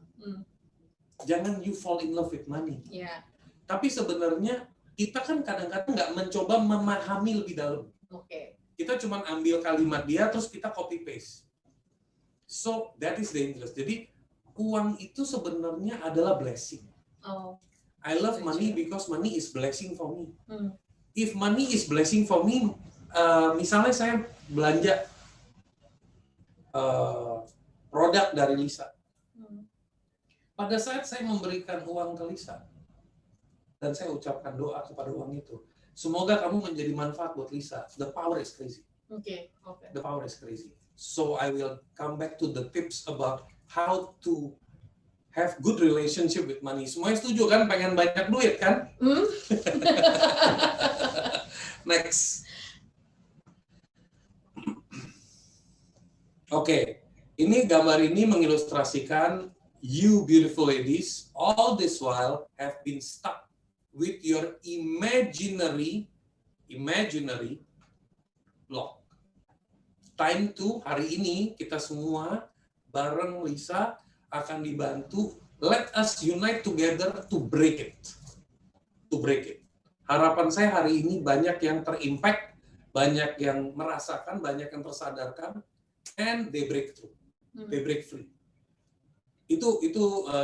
Jangan you fall in love with money.
Yeah.
Tapi sebenarnya kita kan kadang-kadang nggak mencoba memahami lebih dalam.
Okay.
Kita cuma ambil kalimat dia terus kita copy paste. So that is dangerous. Jadi uang itu sebenarnya adalah blessing.
Oh.
I love money because money is blessing for me. If money is blessing for me, misalnya saya belanja produk dari Lisa. Pada saat saya memberikan uang ke Lisa, dan saya ucapkan doa kepada uang itu, semoga kamu menjadi manfaat buat Lisa. The power is crazy.
Okay.
The power is crazy. So I will come back to the tips about how to have good relationship with money. Semuanya setuju kan? Pengen banyak duit kan? Next. Oke, ini gambar ini mengilustrasikan you beautiful ladies all this while have been stuck with your imaginary block. Time to hari ini kita semua bareng Lisa akan dibantu. Let us unite together to break it. Harapan saya hari ini banyak yang terimpact, banyak yang merasakan, banyak yang tersadarkan, and they break through, they break free. Itu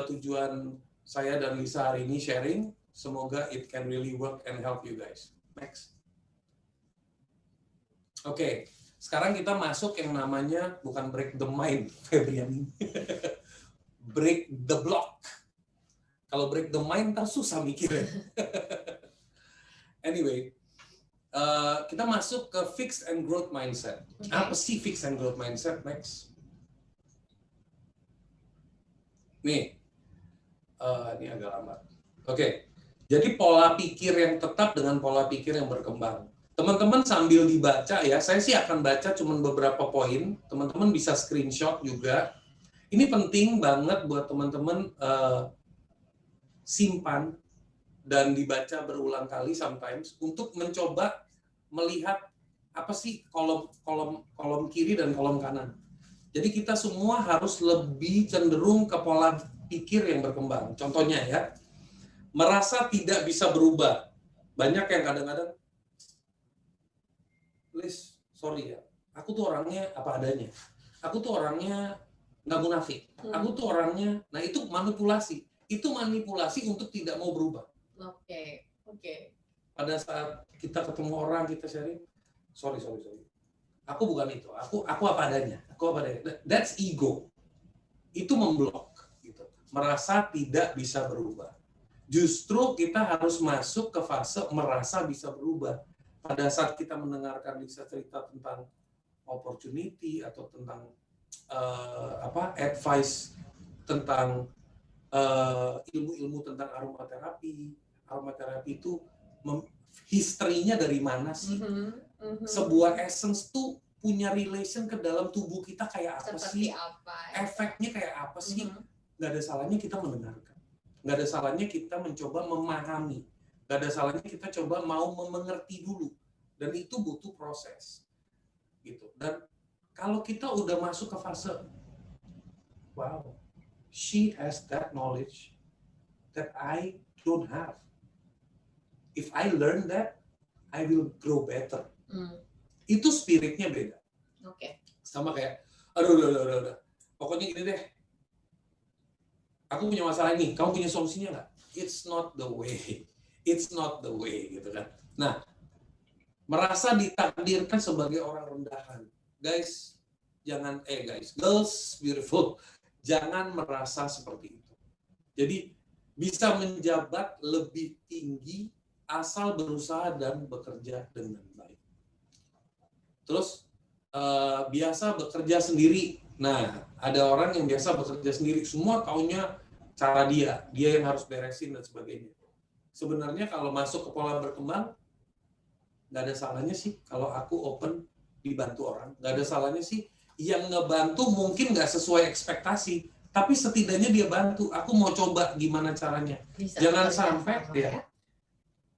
tujuan saya dan Lisa hari ini sharing. Semoga it can really work and help you guys. Next. Oke, sekarang kita masuk yang namanya bukan break the mind, Febriani. Break the block. Kalau break the mind, ntar susah mikirnya. Anyway, kita masuk ke fixed and growth mindset. Okay. Apa sih fixed and growth mindset, Max? Nih, ini agak lambat. Oke, jadi pola pikir yang tetap dengan pola pikir yang berkembang. Teman-teman sambil dibaca ya, saya sih akan baca cuma beberapa poin. Teman-teman bisa screenshot juga. Ini penting banget buat teman-teman simpan dan dibaca berulang kali sometimes untuk mencoba melihat apa sih kolom kiri dan kolom kanan. Jadi kita semua harus lebih cenderung ke pola pikir yang berkembang. Contohnya ya, merasa tidak bisa berubah. Banyak yang kadang-kadang, Liz, sorry ya, aku tuh orangnya apa adanya. Aku tuh orangnya nggak munafik. Aku tuh orangnya, nah itu manipulasi. Itu manipulasi untuk tidak mau berubah.
Oke.
Pada saat kita ketemu orang, kita sharing, sorry. Aku bukan itu. Aku apa adanya. That's ego. Itu memblok. Gitu. Merasa tidak bisa berubah. Justru kita harus masuk ke fase merasa bisa berubah. Pada saat kita mendengarkan Lisa cerita tentang opportunity atau tentang advice tentang ilmu-ilmu tentang aromaterapi. Aromaterapi itu history-nya dari mana sih? Sebuah essence tuh punya relation ke dalam tubuh kita kayak apa
Seperti
sih?
apa?
Efeknya kayak apa sih? Nggak ada salahnya kita mendengarkan. Nggak ada salahnya kita mencoba memahami. Nggak ada salahnya kita coba mau mengerti dulu. Dan itu butuh proses. Gitu. Dan kalau kita udah masuk ke fase, wow, she has that knowledge that I don't have. If I learn that, I will grow better. Itu spiritnya beda.
Oke.
Sama kayak, aduh. Pokoknya gini deh. Aku punya masalah ini, kamu punya solusinya nggak? It's not the way. It's not the way gitu kan. Nah, merasa ditakdirkan sebagai orang rendahan. Guys, girls beautiful, jangan merasa seperti itu. Jadi bisa menjabat lebih tinggi asal berusaha dan bekerja dengan baik. Terus biasa bekerja sendiri. Nah, ada orang yang biasa bekerja sendiri, semua taunya cara dia yang harus beresin dan sebagainya. Sebenarnya kalau masuk ke pola berkembang, nggak ada salahnya sih kalau aku open dibantu orang. Nggak ada salahnya sih yang ngebantu mungkin nggak sesuai ekspektasi, tapi setidaknya dia bantu. Aku mau coba gimana caranya. Jangan sampai ya.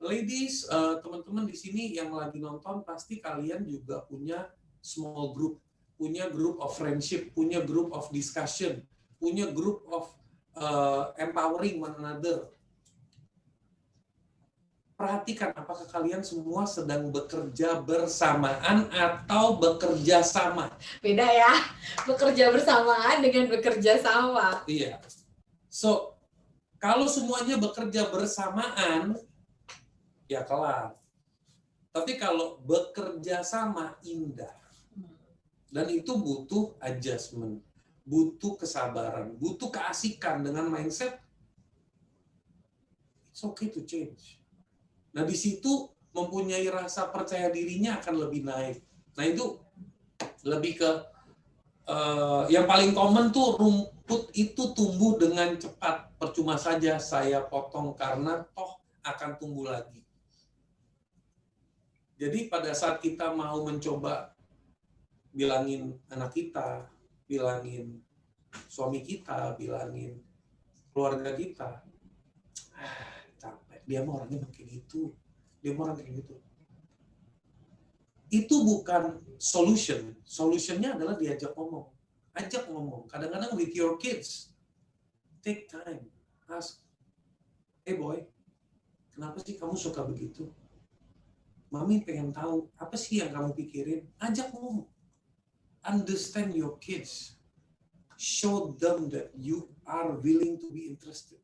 Ladies, teman-teman di sini yang lagi nonton, pasti kalian juga punya small group, punya group of friendship, punya group of discussion, punya group of empowering one another. Perhatikan apakah kalian semua sedang bekerja bersamaan atau bekerja sama.
Beda ya, bekerja bersamaan dengan bekerja sama.
Iya. So, kalau semuanya bekerja bersamaan, ya kelar. Tapi kalau bekerja sama, indah. Dan itu butuh adjustment, butuh kesabaran, butuh keasikan dengan mindset. It's okay to change. Nah, di situ mempunyai rasa percaya dirinya akan lebih naik. Nah, itu lebih ke yang paling common tuh, rumput itu tumbuh dengan cepat. Percuma saja saya potong karena toh akan tumbuh lagi. Jadi pada saat kita mau mencoba bilangin anak kita, bilangin suami kita, bilangin keluarga kita, capek, dia mau orangnya begitu, dia mau orang kayak gitu. Itu bukan solution. Solutionnya adalah diajak ngomong. Ajak ngomong. Kadang-kadang with your kids, take time, ask, hey boy, kenapa sih kamu suka begitu? Mami pengen tahu, apa sih yang kamu pikirin? Ajak ngomong. Understand your kids. Show them that you are willing to be interested.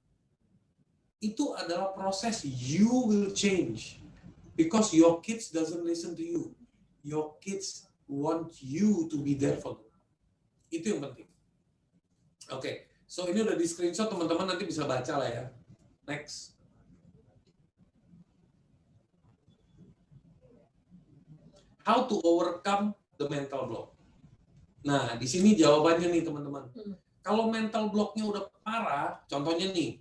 Itu adalah proses. You will change. Because your kids doesn't listen to you. Your kids want you to be there for them. Itu yang penting. Oke, so ini udah di screenshot, teman-teman nanti bisa baca lah ya. Next. How to overcome the mental block. Nah, di sini jawabannya nih teman-teman. Kalau mental blocknya udah parah, contohnya nih,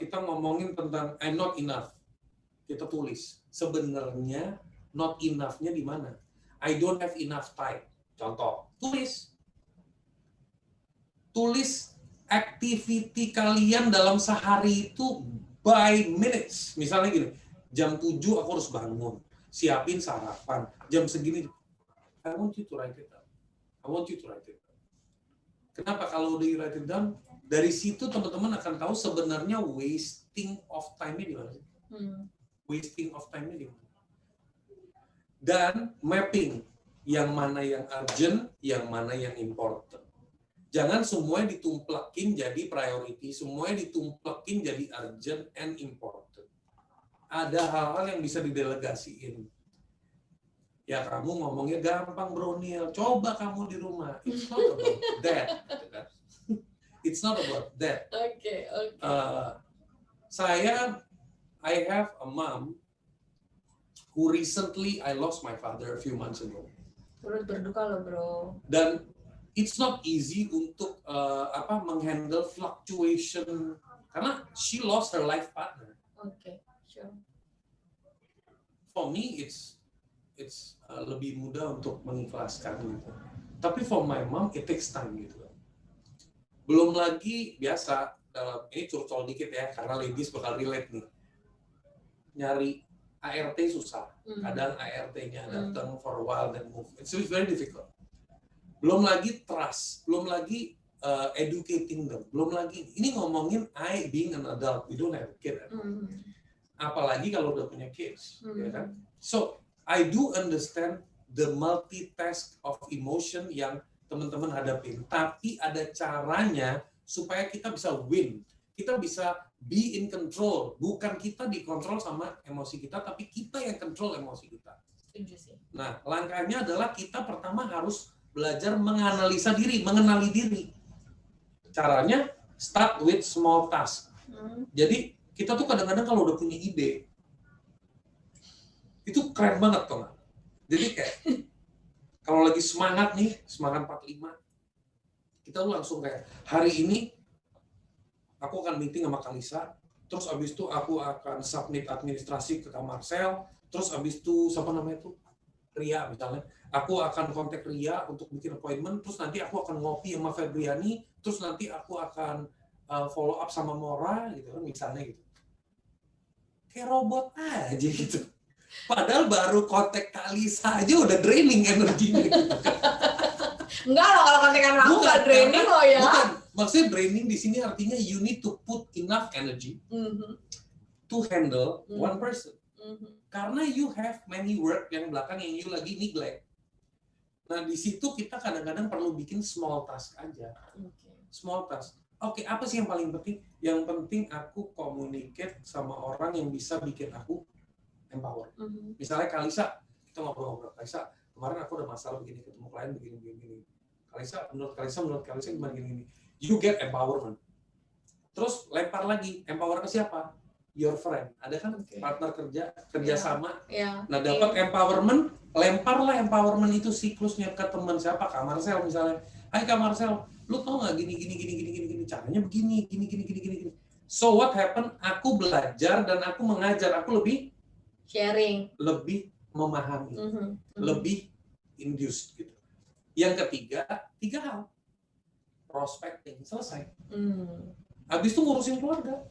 kita ngomongin tentang I'm not enough. Kita tulis, sebenarnya not enough-nya di mana? I don't have enough time. Contoh, tulis. Tulis activity kalian dalam sehari itu by minutes. Misalnya gini, jam 7 aku harus bangun, siapin sarapan, jam segini. I want you to write it down. I want you to write it down. Kenapa? Kalau udah write it down, dari situ teman-teman akan tahu sebenarnya wasting of time-nya di mana. Wasting of time-nya di mana. Dan mapping, yang mana yang urgent, yang mana yang important. Jangan semuanya ditumplekin jadi priority, semuanya ditumplekin jadi urgent and important. Ada hal-hal yang bisa didelegasiin. Ya kamu ngomongnya gampang bro Neil, coba kamu di rumah. It's not about that. It's not about that.
Okay.
I have a mom who recently I lost my father a few months ago.
Turut berduka loh bro.
Dan it's not easy untuk menghandle fluctuation karena she lost her life partner.
Okay, sure.
For me it's lebih mudah untuk mengikhlaskan gitu. Tapi for my mom it takes time gitu. Belum lagi biasa ini curcol dikit ya karena ladies bakal relate nih. Nyari ART susah. Kadang ART-nya datang for a while then move. It's very difficult. Belum lagi trust, belum lagi educating them, belum lagi ini ngomongin I being an adult, we don't have a kid. Apalagi kalau udah punya kids, ya kan? So I do understand the multitask of emotion yang teman-teman hadapin, tapi ada caranya supaya kita bisa win, kita bisa be in control. Bukan kita dikontrol sama emosi kita, tapi kita yang control emosi kita.
Setuju sih.
Nah, langkahnya adalah kita pertama harus belajar menganalisa diri, mengenali diri. Caranya, start with small task. Jadi, kita tuh kadang-kadang kalau udah punya ide, itu keren banget tuh. Jadi kayak, kalau lagi semangat nih, semangat 45, kita tuh langsung kayak, hari ini aku akan meeting sama Kalisa, terus abis itu aku akan submit administrasi ke Kak Marcel, terus abis itu siapa namanya tuh? Ria misalnya. Aku akan kontak Ria untuk bikin appointment, terus nanti aku akan ngopi sama Febriani, terus nanti aku akan follow up sama Mora gitu kan misalnya gitu. Kayak robot aja gitu. Padahal baru kontak Kalisa aja udah draining energinya gitu.
Enggak loh, kalau kontekan aku nggak draining loh ya.
Bukan, maksudnya draining di sini artinya you need to put enough energy to handle one person. Karena you have many work yang belakang yang you lagi neglect. Nah di situ kita kadang-kadang perlu bikin small task aja. Small task. Oke, apa sih yang paling penting? Yang penting aku communicate sama orang yang bisa bikin aku empower. Misalnya Kalisa, kita ngobrol-ngobrol. Kalisa, kemarin aku ada masalah begini, ketemu klien begini. Kalisa, menurut Kalisa gimana gini. You get empowerment. Terus lempar lagi, empower ke siapa? Your friend. Ada kan partner kerja sama. Nah, dapat empowerment, lemparlah empowerment itu siklusnya ke teman siapa? Kak Marcel misalnya. Hai Kak Marcel, lu tau nggak gini, caranya begini, gini. So what happened? Aku belajar dan aku mengajar, aku lebih
sharing,
lebih memahami, lebih induced gitu. Yang ketiga, 3 hal. Prospecting, selesai. Habis itu ngurusin keluarga.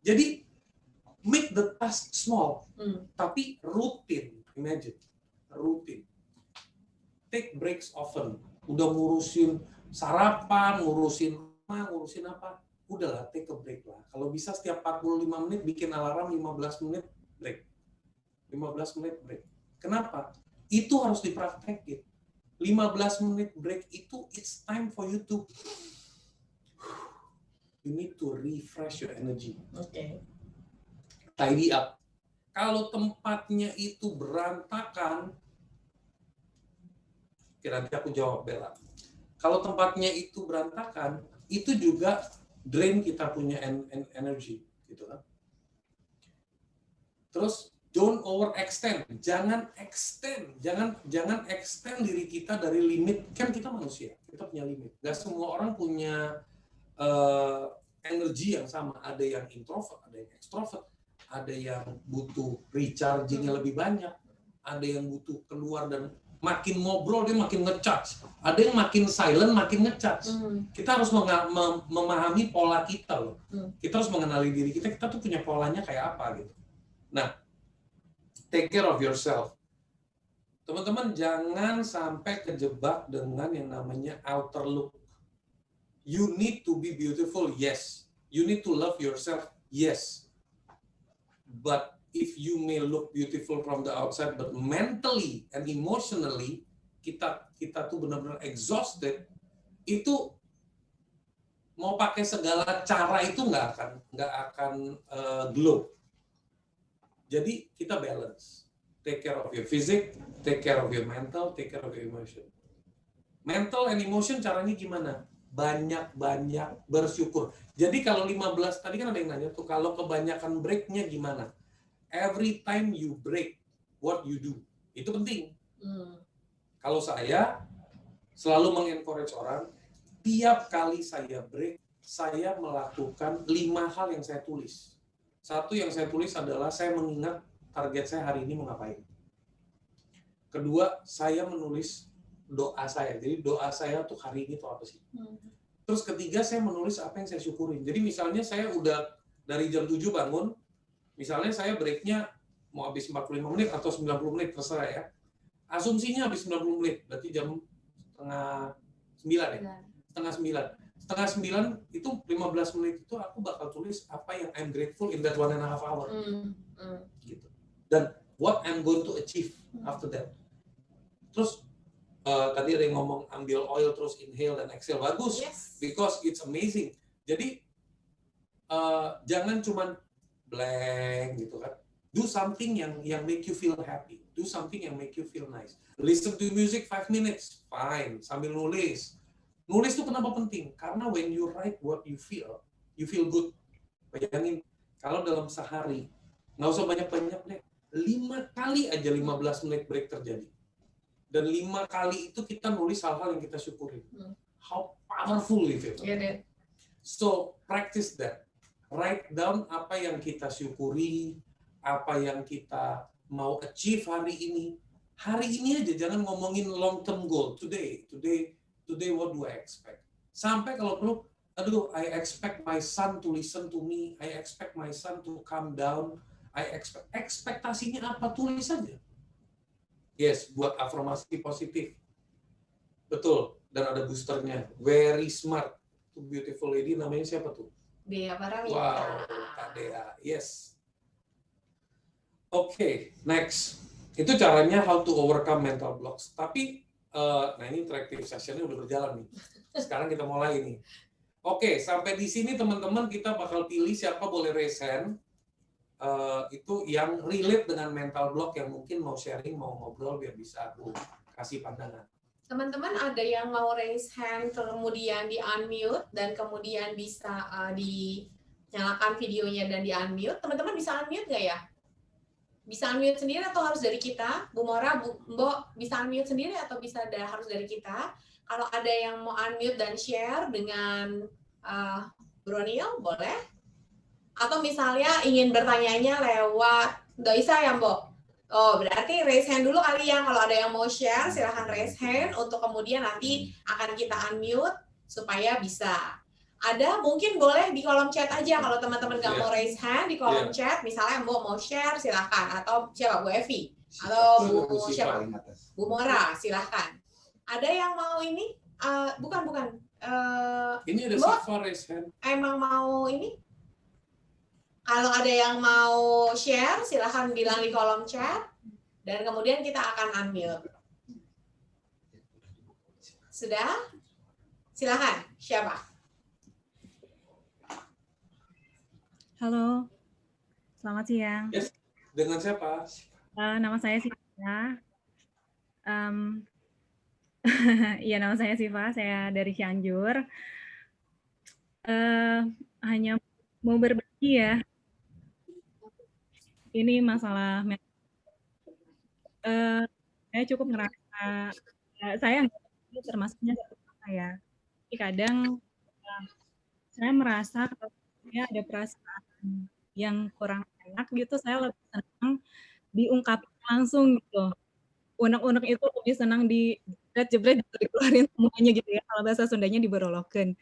Jadi, make the task small, tapi rutin. Imagine, rutin. Take breaks often. Udah ngurusin sarapan, ngurusin apa, udahlah take a break lah. Kalau bisa setiap 45 menit bikin alarm 15 menit break. 15 menit break. Kenapa? Itu harus dipraktekin. 15 menit break itu it's time for you to you need to refresh your energy. Tidy up. Kalau tempatnya itu berantakan, nanti aku jawab Bella. Kalau tempatnya itu berantakan, itu juga drain kita punya energy, gitu kan? Terus don't overextend, jangan extend diri kita dari limit. Kan kita manusia, kita punya limit. Gak semua orang punya energi yang sama. Ada yang introvert, ada yang extrovert, ada yang butuh recharging-nya lebih banyak, ada yang butuh keluar dan makin ngobrol dia makin nge-charge, ada yang makin silent makin nge-charge. Kita harus memahami pola kita loh. Kita harus mengenali diri kita tuh punya polanya kayak apa gitu. Nah, take care of yourself. Teman-teman jangan sampai kejebak dengan yang namanya outer look. You need to be beautiful, yes. You need to love yourself, yes. But if you may look beautiful from the outside, but mentally and emotionally kita tuh benar-benar exhausted, itu mau pakai segala cara itu nggak akan glow. Jadi kita balance. Take care of your physique, take care of your mental, take care of your emotion. Mental and emotion caranya gimana? Banyak-banyak bersyukur. Jadi kalau 15, tadi kan ada yang nanya tuh, kalau kebanyakan breaknya gimana? Every time you break, what you do. Itu penting. Kalau saya selalu mengencourage orang, tiap kali saya break, saya melakukan 5 hal yang saya tulis. Satu yang saya tulis adalah saya mengingat target saya hari ini mau ngapain. Kedua, saya menulis doa saya. Jadi doa saya tuh hari ini tuh apa sih? Terus ketiga, saya menulis apa yang saya syukurin. Jadi misalnya saya udah dari jam 7 bangun, misalnya saya breaknya mau habis 45 menit atau 90 menit, terserah ya. Asumsinya habis 90 menit, berarti jam setengah 9 ya? Setengah 9 itu 15 menit itu aku bakal tulis apa yang I'm grateful in that 1.5 hour. Gitu. Dan what I'm going to achieve after that. Terus tadi ada yang ngomong ambil oil terus inhale dan exhale. Bagus, yes. Because it's amazing. Jadi jangan cuman blank gitu kan. Do something yang make you feel happy. Do something yang make you feel nice. Listen to music 5 minutes, fine. Sambil nulis. Nulis itu kenapa penting? Karena when you write what you feel good. Bayangin, kalau dalam sehari, nggak usah banyak-banyak deh, 5 kali aja 15 menit break terjadi. Dan 5 kali itu kita nulis hal-hal yang kita syukuri. How powerful is it?
Yeah,
So, practice that. Write down apa yang kita syukuri, apa yang kita mau achieve hari ini. Hari ini aja, jangan ngomongin long term goal. Today, what do I expect? Sampai kalau perlu, aduh, I expect my son to listen to me. I expect my son to calm down. Ekspektasinya apa? Tulis saja. Yes, buat afirmasi positif. Betul, dan ada boosternya. Very smart. Tuh beautiful lady namanya siapa tuh?
Dea Paramita.
Wow, Kak Dea. Yes. Oke, next. Itu caranya how to overcome mental blocks. Tapi, nah ini interactive session-nya udah berjalan nih. Sekarang kita mulai nih. Oke, sampai di sini teman-teman kita bakal pilih siapa boleh raise hand. Itu yang relate dengan mental block yang mungkin mau sharing, mau ngobrol biar bisa aku kasih pandangan.
Teman-teman ada yang mau raise hand, kemudian di unmute dan kemudian bisa dinyalakan videonya dan di unmute. Teman-teman bisa unmute nggak ya? Bisa unmute sendiri atau harus dari kita? Bu Mora, Bu Mbok bisa unmute sendiri atau harus dari kita? Kalau ada yang mau unmute dan share dengan Bronil, boleh? Atau misalnya ingin bertanya lewat Doisa ya, Mbok? Oh, berarti raise hand dulu kali ya. Kalau ada yang mau share, silahkan raise hand untuk kemudian nanti akan kita unmute supaya bisa. Ada mungkin boleh di kolom chat aja kalau teman-teman nggak mau raise hand di kolom chat. Misalnya Mbok mau share, silahkan. Atau siapa? Bu Evi? Atau Bu siapa? Bu Mora, silahkan. Ada yang mau ini? Bukan.
Ini ada Siva raise hand.
Emang mau ini? Kalau ada yang mau share, silahkan bilang di kolom chat. Dan kemudian kita akan unmute. Sudah? Silahkan. Siapa?
Halo. Selamat siang.
Yes. Dengan siapa?
Nama saya Siva. Iya, nama saya Siva. Saya dari Cianjur. Hanya mau berbagi ya. Ini masalah saya cukup ngerasa saya termasuknya saya. Tapi kadang saya merasa kalau saya ada perasaan yang kurang enak gitu, saya lebih senang diungkapkan langsung gitu. Unek-unek itu lebih senang dijebret dikeluarin semuanya gitu ya. Kalau bahasa Sundanya diborolokeun.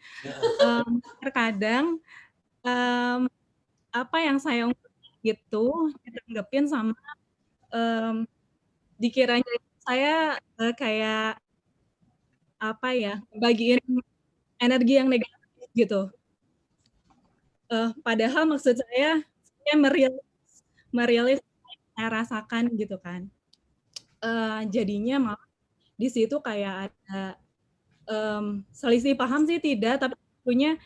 Terkadang apa yang saya ungkapkan gitu ditanggepin sama dikiranya saya kayak apa ya, bagiin energi yang negatif gitu. Padahal maksud saya merilis saya rasakan gitu kan. Jadinya malah di situ kayak ada selisih paham sih tidak, tapi tentunya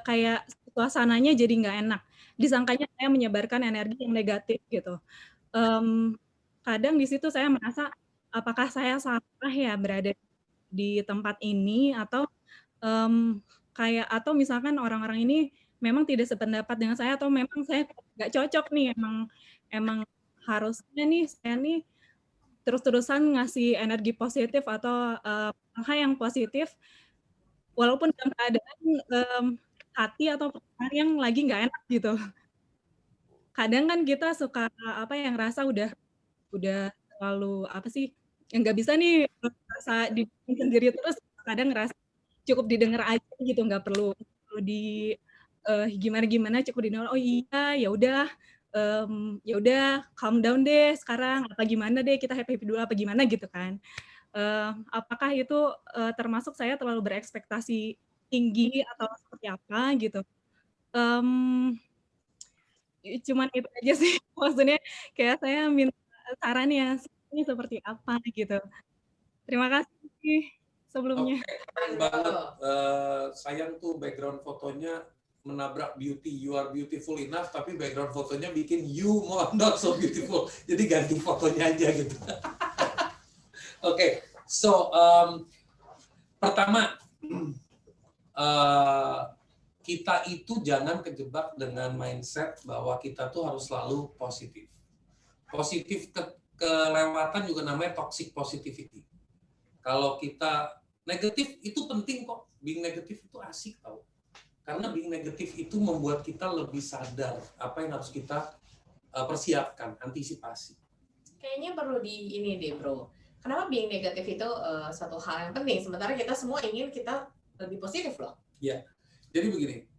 kayak suasananya jadi nggak enak. Disangkanya saya menyebarkan energi yang negatif gitu. Kadang di situ saya merasa apakah saya salah ya berada di tempat ini atau atau misalkan orang-orang ini memang tidak sependapat dengan saya atau memang saya nggak cocok nih, emang harusnya nih saya nih terus-terusan ngasih energi positif atau hal yang positif walaupun dalam keadaan hati atau perasaan yang lagi nggak enak gitu. Kadang kan kita suka yang rasa udah terlalu yang nggak bisa nih rasa dibikin sendiri terus, kadang ngerasa cukup didengar aja gitu, nggak perlu di gimana cukup didengar, oh iya ya udah calm down deh sekarang, apa gimana deh kita happy dulu apa gimana gitu kan. Apakah itu termasuk saya terlalu berekspektasi tinggi atau seperti apa gitu. Cuman itu aja sih maksudnya kayak saya minta sarannya ini seperti apa gitu. Terima kasih sebelumnya.
Keren banget. Sayang tuh background fotonya menabrak beauty, you are beautiful enough, tapi background fotonya bikin you more not so beautiful. Jadi ganti fotonya aja gitu. Oke, so pertama, kita itu jangan kejebak dengan mindset bahwa kita tuh harus selalu positif. Positif kelewatan juga namanya toxic positivity. Kalau kita negatif itu penting kok. Being negatif itu asik tau. Karena being negatif itu membuat kita lebih sadar apa yang harus kita persiapkan, antisipasi.
Kayaknya perlu di ini deh bro. Kenapa being negatif itu suatu hal yang penting, sementara kita semua ingin kita lebih positif loh.
Ya, jadi begini.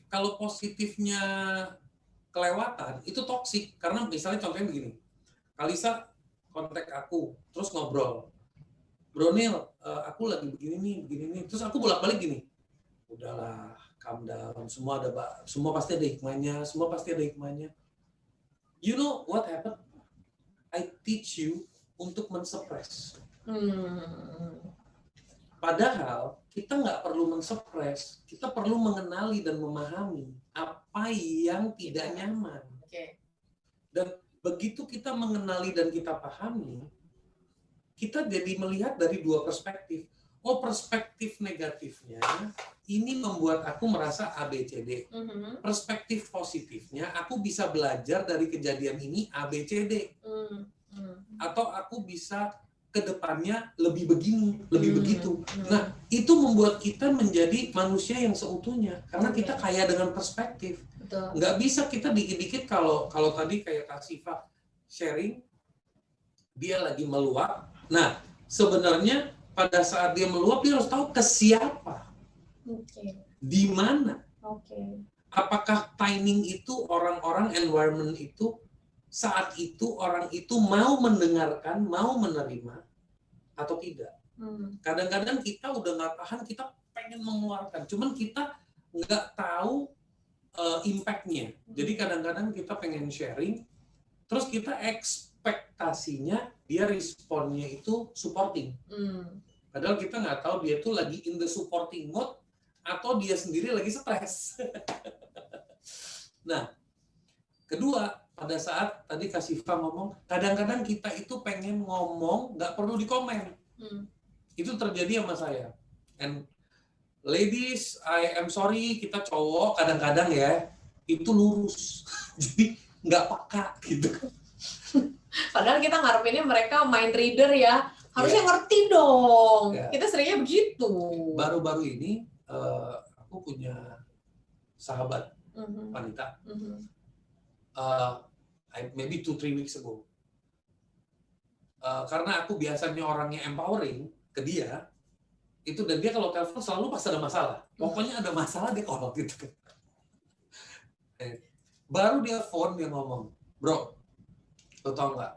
Kalau positifnya kelewatan itu toksik. Karena misalnya contohnya begini. Kalisa kontak aku, terus ngobrol. Bro Neil, aku lagi begini nih. Terus aku bolak-balik gini. Udahlah, calm down. Semua pasti ada hikmahnya. You know what happened? I teach you untuk mensuppress. Padahal kita nggak perlu mensuppress, kita perlu mengenali dan memahami apa yang tidak nyaman.
Okay. Dan
begitu kita mengenali dan kita pahami, kita jadi melihat dari dua perspektif. Oh, perspektif negatifnya ini membuat aku merasa ABCD. Perspektif positifnya, aku bisa belajar dari kejadian ini ABCD. Atau aku bisa ke depannya lebih begini, lebih begitu. Nah, itu membuat kita menjadi manusia yang seutuhnya. Karena kita kaya dengan perspektif.
Betul.
Nggak bisa kita dikit-dikit kalau tadi kayak Kak Siva sharing, dia lagi meluap. Nah, sebenarnya pada saat dia meluap, dia harus tahu ke siapa. Di mana. Apakah timing itu, orang-orang, environment itu, saat itu orang itu mau mendengarkan, mau menerima, atau tidak. Kadang-kadang kita udah nggak tahan, kita pengen mengeluarkan. Cuman kita nggak tahu impact-nya. Jadi kadang-kadang kita pengen sharing, terus kita ekspektasinya dia responnya itu supporting. Padahal kita nggak tahu dia tuh lagi in the supporting mode atau dia sendiri lagi stres. Nah, kedua, pada saat tadi Kak Siva ngomong, kadang-kadang kita itu pengen ngomong, nggak perlu dikomen. Itu terjadi sama saya. And ladies, I am sorry, kita cowok kadang-kadang ya, itu lurus. Jadi nggak peka gitu.
Padahal kita ngarepinnya mereka mind reader ya, harusnya ngerti dong. Kita seringnya begitu.
Baru-baru ini aku punya sahabat wanita. Maybe 2-3 weeks ago. Karena aku biasanya orangnya empowering ke dia, itu dan dia kalau telepon selalu pas ada masalah. Pokoknya ada masalah dia call gitu. Baru dia phone, dia ngomong, bro, lo tau nggak,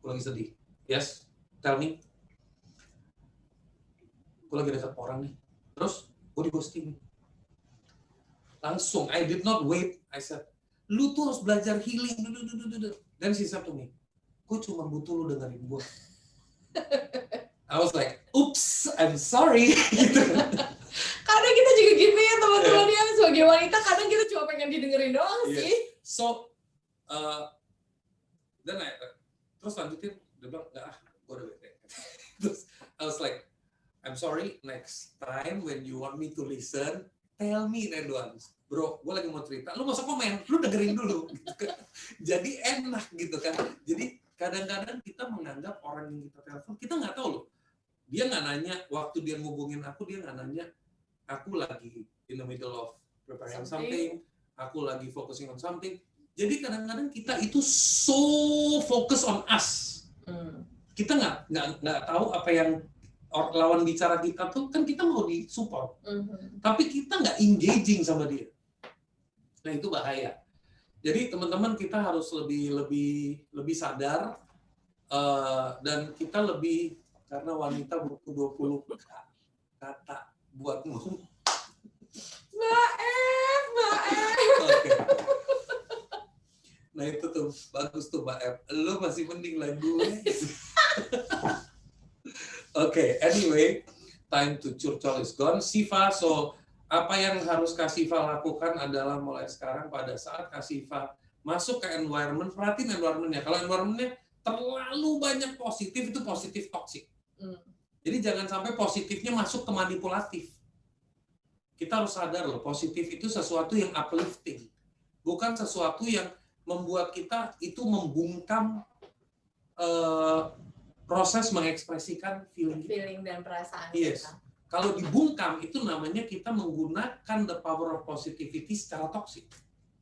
gue lagi sedih. Yes, tell me. Gue lagi dekat orang nih. Terus gue di ghosting. Langsung, I did not wait. I said, lu tuh harus belajar healing. Dan she said to me, gue cuma butuh lu dengerin gue. I was like, oops, I'm sorry.
Kadang kita juga gitu ya teman-teman ya, sebagai wanita kadang kita cuma pengen didengerin doang sih.
So, dan terus lanjutin, dia bilang, nggak gue udah bete. Terus I was like, I'm sorry, next time when you want me to listen, tell me in advance. Bro, gue lagi mau cerita, lu gak usah komen, lu dengerin dulu. Gitu kan. Jadi enak gitu kan. Jadi kadang-kadang kita menganggap orang yang kita telepon, kita nggak tahu loh. Dia nggak nanya, waktu dia ngubungin aku, dia nggak nanya, aku lagi in the middle of preparing something, aku lagi focusing on something. Jadi kadang-kadang kita itu so focus on us. Kita nggak tahu apa yang lawan bicara kita tuh, kan kita mau di support. Tapi kita nggak engaging sama dia. Nah itu bahaya. Jadi teman-teman kita harus lebih sadar dan kita lebih, karena wanita butuh 20 kata buat ngomong.
Mbak F.
Okay. Nah itu tuh bagus tuh Mbak F. Lu masih mending lagunya. Okay, anyway, time to curcol is gone. Siva, so apa yang harus Kak Siva lakukan adalah mulai sekarang pada saat Kak Siva masuk ke environment, perhatiin environment-nya. Kalau environment-nya terlalu banyak positif, itu positif toxic. Jadi jangan sampai positifnya masuk ke manipulatif. Kita harus sadar loh, positif itu sesuatu yang uplifting. Bukan sesuatu yang membuat kita itu membungkam proses mengekspresikan feeling
dan perasaan
yes.
kita.
Kalau dibungkam itu namanya kita menggunakan the power of positivity secara toksik.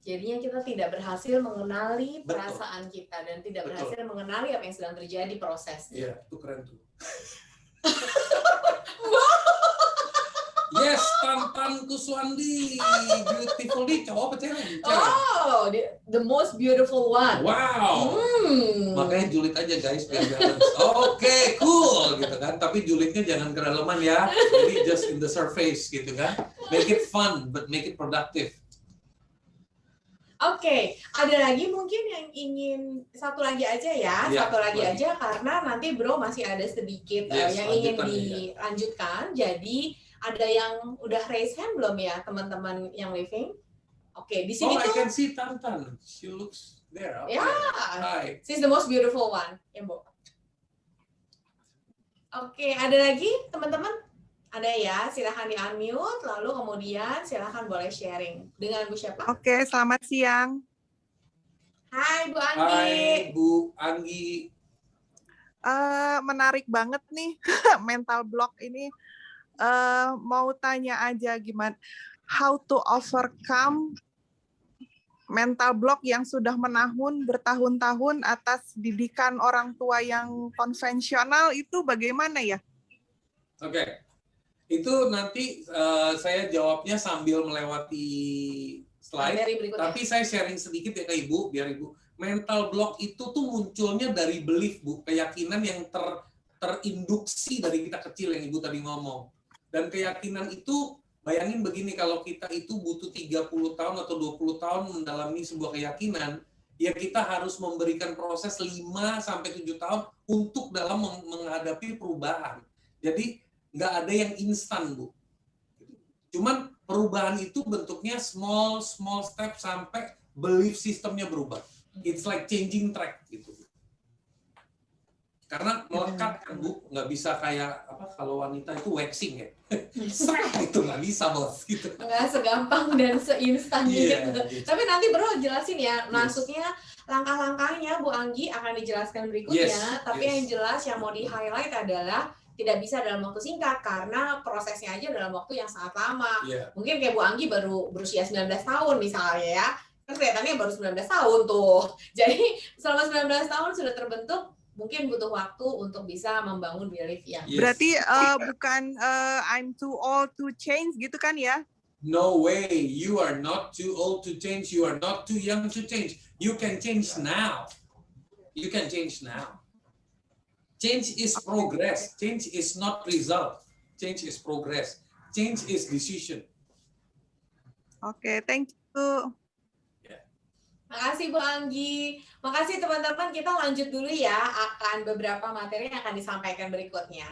Jadinya kita tidak berhasil mengenali
Betul.
perasaan kita dan tidak
Betul.
berhasil mengenali apa yang sedang terjadi prosesnya.
Iya, itu keren tuh. Yes, Tantan Kuswandi, beautiful nih, cowok apa cewek?
Oh, the most beautiful one.
Wow. Makanya julid aja guys, biar balance. Oke, cool gitu kan. Tapi julidnya jangan kedalaman ya. Jadi just in the surface gitu kan. Make it fun, but make it productive.
Oke, ada lagi mungkin yang ingin satu lagi aja ya,
Ya,
satu lagi
lagi.
aja karena nanti Bro masih ada sedikit
Yes,
yang ingin
lanjutan aja.
dilanjutkan. Jadi ada yang udah raise hand belum ya teman-teman yang living? Oke, di sini
Oh, I
tuh
can see Tantan. She looks there. Okay.
ya,
Hi.
she's the most beautiful one, ya Bu. Oke, ada lagi teman-teman? Ada ya, silahkan di-unmute, lalu kemudian silahkan boleh sharing. Dengan Bu siapa?
Oke, selamat siang.
Hai Bu Anggi.
Hai Bu Anggi.
Menarik banget nih mental block ini. Mau tanya aja gimana, how to overcome mental block yang sudah bertahun-tahun atas didikan orang tua yang konvensional itu bagaimana ya?
Oke. Itu nanti saya jawabnya sambil melewati slide.
Materi berikutnya.
Tapi saya sharing sedikit ya ke Ibu, biar Ibu. Mental block itu tuh munculnya dari belief, Bu. Keyakinan yang terinduksi dari kita kecil yang Ibu tadi ngomong. Dan keyakinan itu, bayangin begini, kalau kita itu butuh 30 tahun atau 20 tahun mendalami sebuah keyakinan, ya kita harus memberikan proses 5-7 tahun untuk dalam menghadapi perubahan. Jadi, nggak ada yang instan, Bu. Cuman perubahan itu bentuknya small step sampai belief sistemnya berubah. It's like changing track gitu. Karena melekat kan Bu, nggak bisa kayak apa kalau wanita itu waxing ya. Itu nggak bisa Bos gitu.
Nggak segampang dan seinstan
Iya,
gitu.
gitu.
Tapi nanti Bro jelasin ya, maksudnya langkah-langkahnya Bu Anggi akan dijelaskan berikutnya.
Yes,
Tapi
yes.
yang jelas yang mau di-highlight adalah tidak bisa dalam waktu singkat karena prosesnya aja dalam waktu yang sangat lama.
Iya.
Mungkin kayak Bu Anggi baru berusia 19 tahun misalnya ya. Kan kelihatannya baru 19 tahun tuh. Jadi selama 19 tahun sudah terbentuk, mungkin butuh waktu untuk bisa membangun belief yang
Yes.
Berarti bukan I'm too old to change gitu kan ya?
No way, you are not too old to change, you are not too young to change. You can change now. You can change now. Change is progress. Change is not result. Change is progress. Change is decision.
Oke, thank you.
Makasih Bu Anggi. Makasih teman-teman, kita lanjut dulu ya akan beberapa materi yang akan disampaikan berikutnya.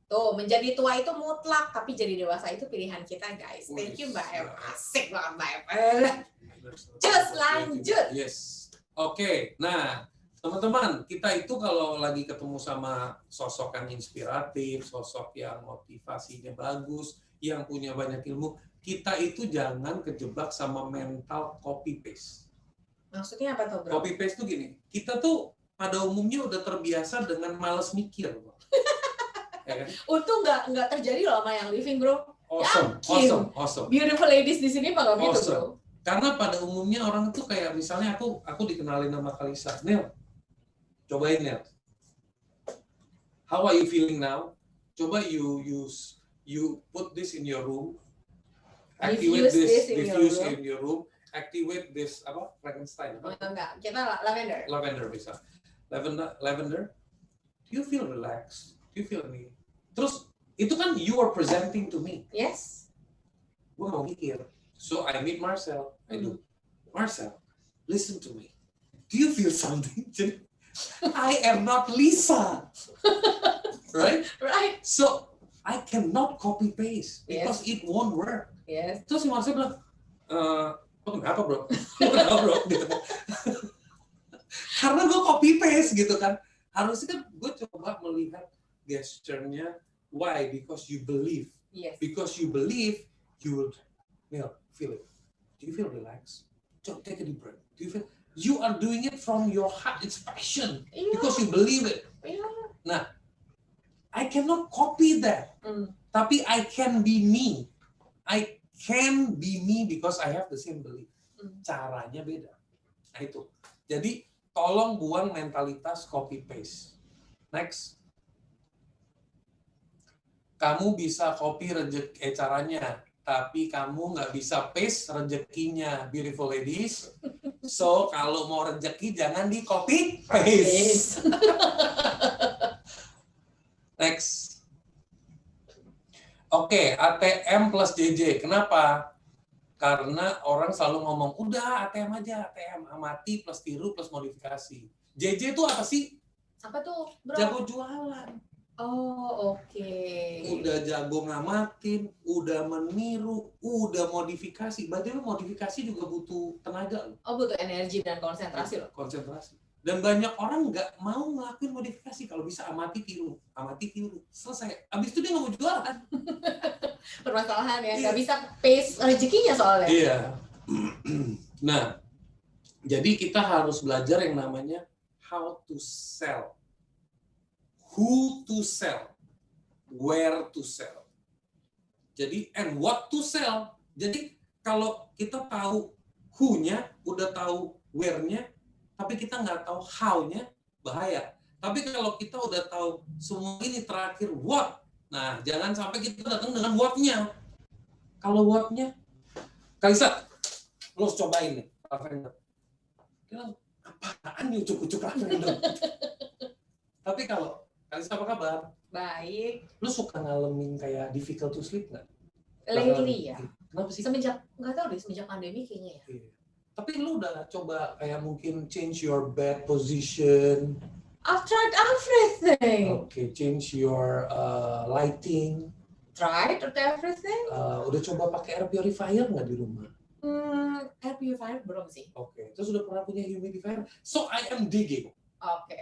Tuh, menjadi tua itu mutlak, tapi jadi dewasa itu pilihan kita guys. Thank you Mbak Eva. Asik banget Mbak Eva. Just lanjut.
Yes. Oke, nah teman-teman, kita itu kalau lagi ketemu sama sosok yang inspiratif, sosok yang motivasinya bagus, yang punya banyak ilmu, kita itu jangan kejebak sama mental copy paste.
Maksudnya apa tuh Bro?
Copy paste tuh gini, kita tuh pada umumnya udah terbiasa dengan malas mikir. Ya kan?
Untung nggak terjadi loh sama yang living Bro.
Awesome,
Yakin.
awesome.
Beautiful ladies di sini mah nggak gitu Bro.
Awesome. Karena pada umumnya orang tuh kayak misalnya aku dikenalin nama Kalisa. Nel, cobain Nel. How are you feeling now? Coba you put this in your room. Activate
Diffuse this in your
diffuse
room.
in your room. Activate this apa? Frankenstein.
Oh, enggak, kita lavender.
Lavender bisa. Lavender. Do you feel relaxed? Do you feel me? Terus itu kan you are presenting to me.
Yes.
Gue mau mikir. So I meet Marcel. I do. Marcel, listen to me. Do you feel something? I am not Lisa. Right?
Right.
So I cannot copy paste because it won't work.
Yes.
Terus si Marcel bilang, lo kenapa bro? Lo kenapa bro? Gitu. Karena gue copy paste gitu kan. Harusnya kan gue coba melihat gesture-nya. Why? Because you believe.
Yes.
Because you believe, you will feel it. Do you feel relaxed? Take a deep breath. Do you feel? You are doing it from your heart. It's passion. Because you believe it. Nah, I cannot copy that. Tapi I can be me. I can be me because I have the same belief. Caranya beda. Nah itu. Jadi tolong buang mentalitas copy paste. Next. Kamu bisa copy caranya, tapi kamu nggak bisa paste rezekinya, beautiful ladies. So kalau mau rezeki jangan di copy paste. Next. Oke, ATM plus JJ. Kenapa? Karena orang selalu ngomong, udah ATM aja, ATM. Amati plus tiru plus modifikasi. JJ itu apa sih?
Apa tuh, bro?
Jago jualan.
Oh, oke.
Udah jago ngamatin, udah meniru, udah modifikasi. Berarti modifikasi juga butuh tenaga.
Oh, butuh energi dan konsentrasi loh.
Konsentrasi. Dan banyak orang nggak mau ngelakuin modifikasi. Kalau bisa amati tiru, selesai. Abis itu dia nggak mau jualan.
Permasalahan ya, nggak bisa pace rezekinya soalnya.
Iya. Nah, jadi kita harus belajar yang namanya how to sell, who to sell, where to sell. Jadi and what to sell. Jadi kalau kita tahu who-nya, udah tahu where-nya, tapi kita nggak tahu how-nya, bahaya. Tapi kalau kita udah tahu semua ini terakhir what, nah jangan sampai kita datang dengan what-nya. Kalau what-nya, Kalisa, lo cobain nih, lavender. Kita apaan nih ucuk-ucuk lavender? Tapi kalau, Kalisa apa kabar?
Baik.
Lo suka ngalamin kayak difficult to sleep nggak?
Lately ya.
Kenapa sih?
Nggak tahu deh, semenjak pandemi kayaknya ya.
Iya. Tapi lu udah coba kayak mungkin change your bed position.
I've tried everything.
Okay, change your lighting.
Tried everything?
Udah coba pakai air purifier nggak di rumah?
Air purifier belum sih.
Oke, terus udah pernah punya humidifier? So I am digging.
Oke.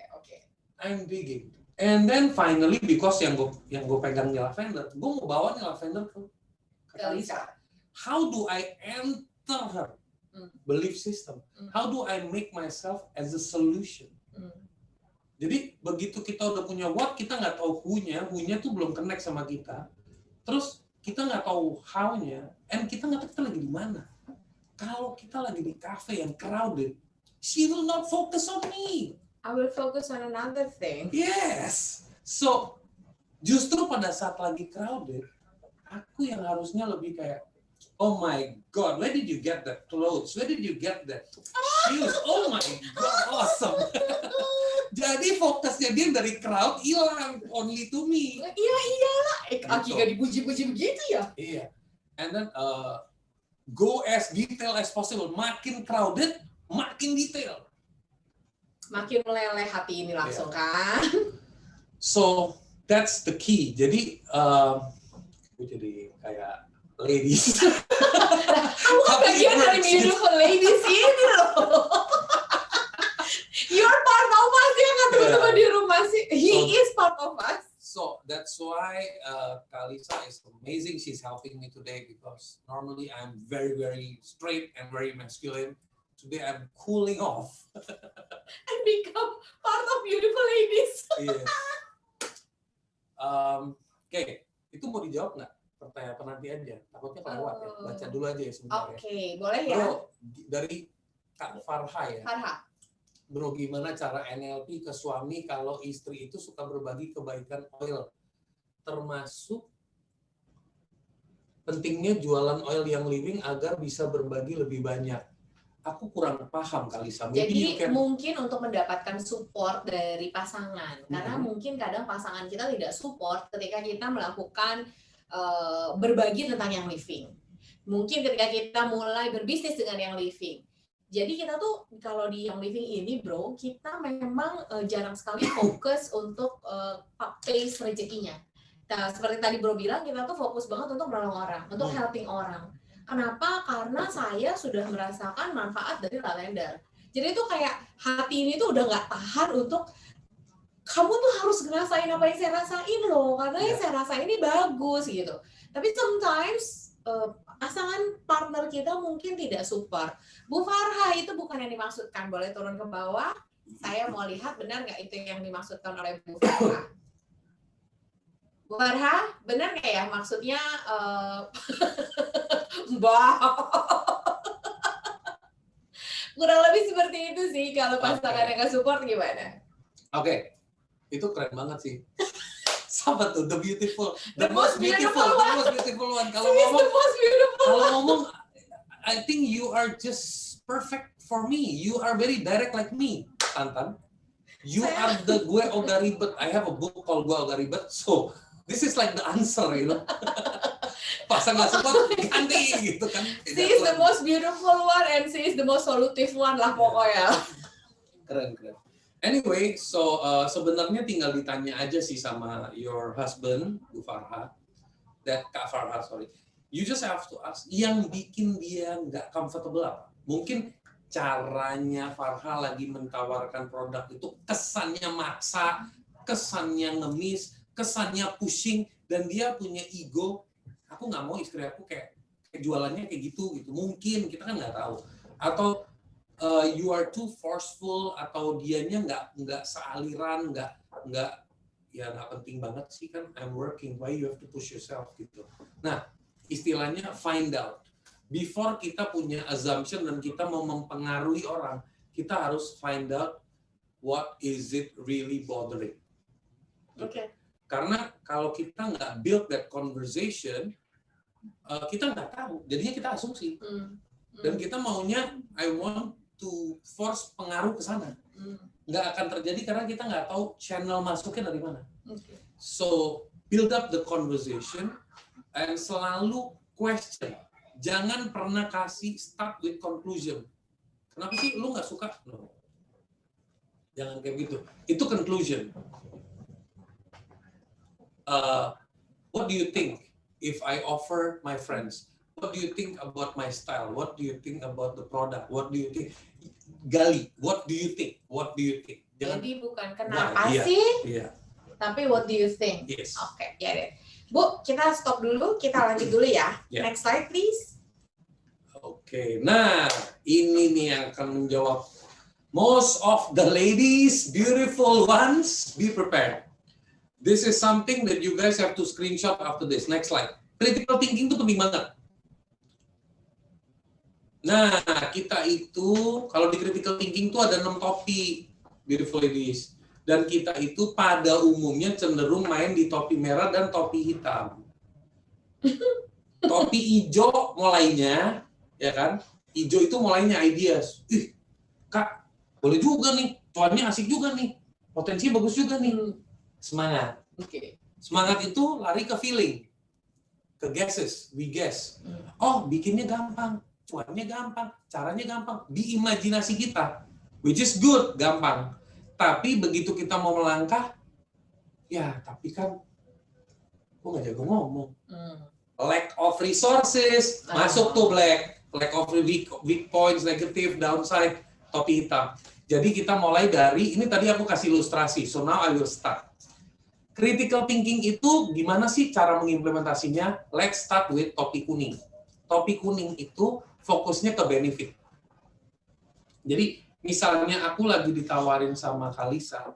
I'm digging. And then finally because yang gue pegang nih lavender, gue mau bawa nih lavender ke Kalisa. How do I enter her belief system? How do I make myself as a solution? Jadi begitu kita udah punya what, kita nggak tahu who-nya tuh belum connect sama kita. Terus kita nggak tahu how-nya, and kita nggak tahu kita lagi di mana. Kalau kita lagi di cafe yang crowded, she will not focus on me.
I will focus on another thing.
Yes. So justru pada saat lagi crowded, aku yang harusnya lebih kayak, oh my God, where did you get that clothes? Where did you get that shoes? Oh my God, awesome. Jadi fokusnya dia dari crowd hilang, only to me.
Iya iyalah. Aki
Gitu.
gak dipuji-puji begitu ya?
Iya. And then go as detail as possible. Makin crowded, makin detail.
Makin meleleh hati ini langsung kan?
So that's the key. Jadi gue jadi kayak ladies.
Kamu kan bagian dari beautiful ladies ini loh. You're part of us ya kan teman-teman di rumah sih. He is part of us.
So that's why Kalisa is amazing. She's helping me today because normally I'm very, very straight and very masculine. Today I'm cooling off.
And become part of beautiful ladies.
Yes. Oke, itu mau dijawab nggak? Pertanyaan penanti aja. Takutnya kelewat ya. Baca dulu aja ya sebentar ya.
Oke, boleh ya.
Bro, dari Kak Farha ya.
Farha.
Bro, gimana cara NLP ke suami kalau istri itu suka berbagi kebaikan oil? Termasuk pentingnya jualan oil yang living agar bisa berbagi lebih banyak. Aku kurang paham Kalisa.
Jadi mungkin untuk mendapatkan support dari pasangan. Karena mungkin kadang pasangan kita tidak support ketika kita melakukan berbagi tentang yang living. Mungkin ketika kita mulai berbisnis dengan yang living. Jadi kita tuh kalau di yang living ini bro, kita memang jarang sekali fokus untuk pace rezekinya. Nah, seperti tadi Bro bilang, kita tuh fokus banget untuk menolong orang, untuk helping orang. Kenapa? Karena saya sudah merasakan manfaat dari lavender. Jadi itu kayak hati ini tuh udah nggak tahan untuk kamu tuh harus ngerasain apa yang saya rasain loh, karena yang saya rasain ini bagus gitu. Tapi sometimes pasangan partner kita mungkin tidak support. Bu Farha, itu bukan yang dimaksudkan. Boleh turun ke bawah? Saya mau lihat benar nggak itu yang dimaksudkan oleh Bu Farha. Bu Farha, benar nggak ya maksudnya Mbak? Kurang lebih seperti itu sih, kalau pasangan yang nggak support gimana?
Oke, itu keren banget sih. Sama tuh, the
most beautiful
one. Kalau ngomong, I think you are just perfect for me. You are very direct like me, Tantan. You are the gue ogah ribet. I have a book called Gue Ogah Ribet. So this is like the answer, you know. Pasang nggak support ganti gitu kan.
She is the most beautiful one and she is the most solutive one lah pokoknya.
Keren. Anyway, so sebenarnya tinggal ditanya aja sih sama your husband, Bu Farha, Kak Farha, sorry. You just have to ask, yang bikin dia nggak comfortable apa? Mungkin caranya Farha lagi mentawarkan produk itu kesannya maksa, kesannya ngemis, kesannya pushing, dan dia punya ego. Aku nggak mau istri aku kayak jualannya kayak gitu. Mungkin kita kan nggak tahu. Atau you are too forceful, atau dianya nggak sealiran, nggak penting banget sih kan, I'm working, why you have to push yourself gitu. Nah, istilahnya find out. Before kita punya assumption dan kita mau mempengaruhi orang, kita harus find out what is it really bothering.
Oke.
Karena kalau kita nggak build that conversation, kita nggak tahu, jadinya kita asumsi. Dan kita maunya, I want to force pengaruh ke sana. Nggak akan terjadi karena kita nggak tahu channel masuknya dari mana. So, build up the conversation and selalu question. Jangan pernah kasih start with conclusion. Kenapa sih lu nggak suka? No. Jangan kayak gitu. Itu conclusion. What do you think if I offer my friends? What do you think about my style? What do you think about the product? What do you think? Gali, what do you think? What do you think?
Jadi bukan kenapa sih, tapi what do you think?
Yes.
Oke, ya deh. Bu, kita stop dulu, kita lanjut dulu ya. Next slide, please.
Oke, nah ini nih yang akan menjawab most of the ladies, beautiful ones, be prepared. This is something that you guys have to screenshot after this. Next slide. Critical thinking itu penting banget. Nah, kita itu, kalau di critical thinking itu ada 6 topi, beautiful ladies. Dan kita itu pada umumnya cenderung main di topi merah dan topi hitam. Topi hijau mulainya, ya kan? Hijau itu mulainya ideas. Kak, boleh juga nih, cuannya asik juga nih, potensinya bagus juga nih. Semangat. Semangat itu lari ke feeling, ke guesses, we guess. Oh, bikinnya gampang. Cuannya gampang, caranya gampang, di imajinasi kita, which is good, gampang. Tapi begitu kita mau melangkah, ya tapi kan, gue nggak jago ngomong. Lack of resources, masuk tuh black. Lack of weak points, negative, downside, topi hitam. Jadi kita mulai dari, ini tadi aku kasih ilustrasi, so now I will start. Critical thinking itu gimana sih cara mengimplementasinya? Let's start with topi kuning. Topi kuning itu fokusnya ke benefit. Jadi misalnya aku lagi ditawarin sama Kalisa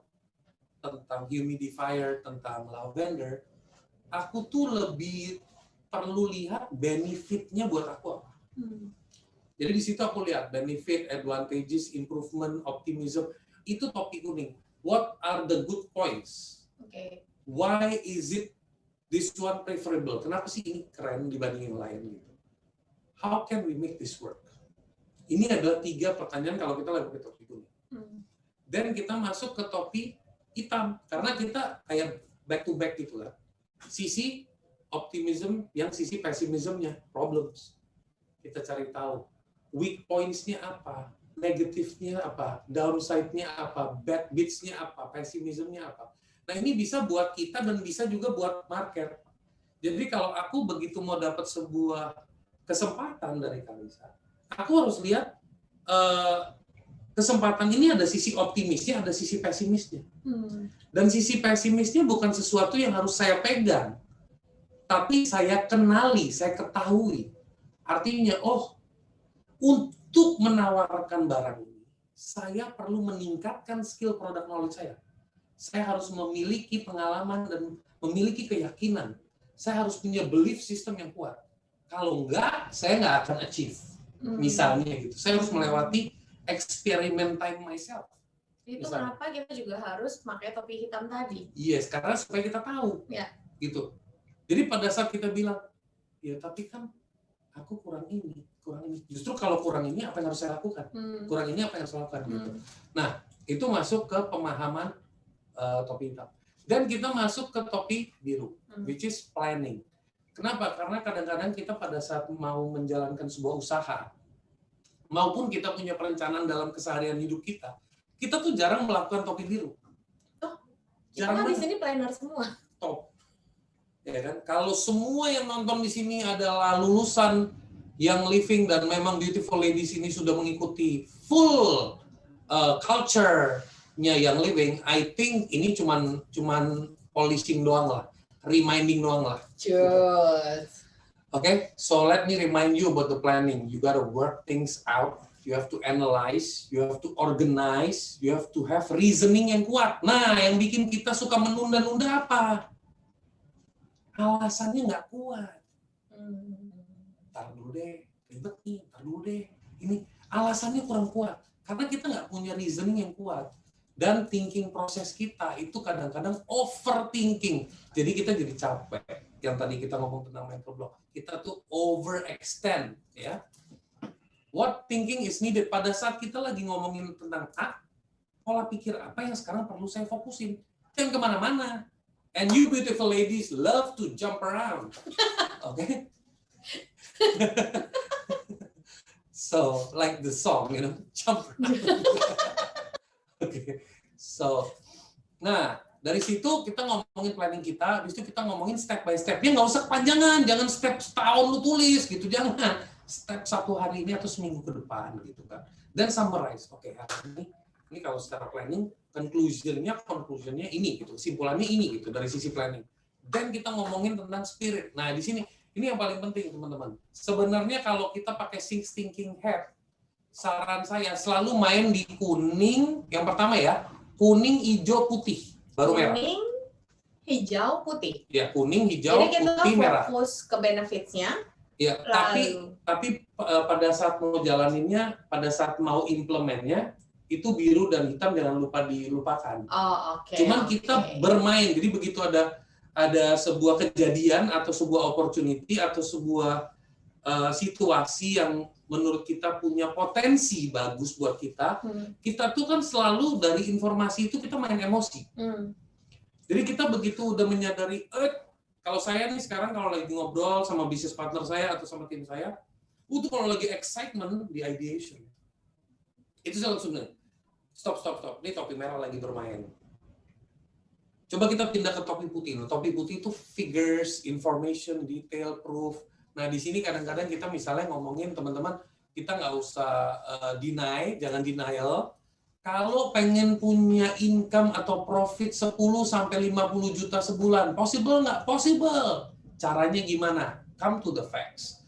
tentang humidifier, tentang lavender, aku tuh lebih perlu lihat benefitnya buat aku apa. Jadi di situ aku lihat benefit, advantages, improvement, optimism, itu topi kuning. What are the good points? Why is it this one preferable? Kenapa sih ini keren dibandingin lain gitu? How can we make this work? Ini adalah 3 pertanyaan kalau kita lagi pakai topi kuning. Dan kita masuk ke topi hitam karena kita kayak back to back gitu lah. Sisi optimism yang sisi pessimismnya, problems. Kita cari tahu weak points-nya apa, negatifnya apa, downside-nya apa, bad bits-nya apa, pessimism-nya apa. Nah ini bisa buat kita dan bisa juga buat market. Jadi kalau aku begitu mau dapat sebuah kesempatan dari Kalisa, aku harus lihat kesempatan ini ada sisi optimisnya, ada sisi pesimisnya. Dan sisi pesimisnya bukan sesuatu yang harus saya pegang, tapi saya kenali, saya ketahui. Artinya, oh, untuk menawarkan barang ini, saya perlu meningkatkan skill product knowledge saya. Saya harus memiliki pengalaman dan memiliki keyakinan. Saya harus punya belief system yang kuat. Kalau enggak, saya nggak akan achieve. Misalnya gitu. Saya harus melewati experiment time myself.
Itu
Misalnya.
kenapa kita juga harus pakai topi hitam tadi.
Yes, karena supaya kita tahu.
Ya.
Gitu. Jadi pada saat kita bilang, ya tapi kan aku kurang ini. Justru kalau kurang ini apa yang harus saya lakukan? Kurang ini apa yang harus saya lakukan? Gitu. Nah, itu masuk ke pemahaman topi hitam. Dan kita masuk ke topi biru, which is planning. Kenapa? Karena kadang-kadang kita pada saat mau menjalankan sebuah usaha, maupun kita punya perencanaan dalam keseharian hidup kita tuh jarang melakukan topi biru.
Kita kan di sini planner semua.
Top. Ya kan? Kalau semua yang nonton di sini adalah lulusan yang living dan memang Beautiful Ladies ini sudah mengikuti full culture-nya yang living, I think ini cuman polishing doang lah, reminding doang lah.
Just.
Okay, so let me remind you about the planning. You gotta work things out. You have to analyze, you have to organize, you have to have reasoning yang kuat. Nah, yang bikin kita suka menunda-nunda apa? Alasannya nggak kuat. Tar dulu deh, ribet nih, tar dulu deh. Ini alasannya kurang kuat. Karena kita nggak punya reasoning yang kuat. Dan thinking proses kita itu kadang-kadang overthinking. Jadi kita jadi capek. Yang tadi kita ngomong tentang mental block. Kita tuh overextend. Ya. What thinking is needed? Pada saat kita lagi ngomongin tentang pola pikir apa yang sekarang perlu saya fokusin. Jangan kemana-mana. And you beautiful ladies love to jump around. Okay? So, like the song, you know, jump around. Okay. So, nah, dari situ kita ngomongin planning kita, habis itu kita ngomongin step by step. Ya nggak usah kepanjangan, jangan step setahun lu tulis gitu, jangan. Step 1 hari ini atau seminggu ke depan gitu kan. Dan summarize. Oke, hari ini kalau secara planning, conclusion-nya ini gitu, kesimpulannya ini gitu dari sisi planning. Dan kita ngomongin tentang spirit. Nah, di sini ini yang paling penting, teman-teman. Sebenarnya kalau kita pakai Six Thinking Hat, saran saya selalu main di kuning, yang pertama ya, kuning, hijau, putih, baru merah.
Kuning, hijau, putih.
Ya, kuning, hijau,
Jadi kita
putih, merah.
fokus ke benefits-nya.
Ya, tapi pada saat mau jalaninnya, pada saat mau implementnya, itu biru dan hitam jangan lupa dilupakan.
Oh, oke.
Cuman kita bermain, jadi begitu ada sebuah kejadian atau sebuah opportunity atau sebuah situasi yang menurut kita punya potensi bagus buat kita, kita tuh kan selalu dari informasi itu kita main emosi. Jadi kita begitu udah menyadari, kalau saya nih sekarang kalau lagi ngobrol sama bisnis partner saya atau sama tim saya, itu kalau lagi excitement di ideation, itu saya langsung bilang, stop, ini topi merah lagi bermain. Coba kita pindah ke topi putih. Topi putih itu figures, information, detail, proof. Nah, di sini kadang-kadang kita misalnya ngomongin teman-teman, kita nggak usah jangan denial. Kalau pengen punya income atau profit 10-50 juta sebulan, possible nggak? Possible. Caranya gimana? Come to the facts.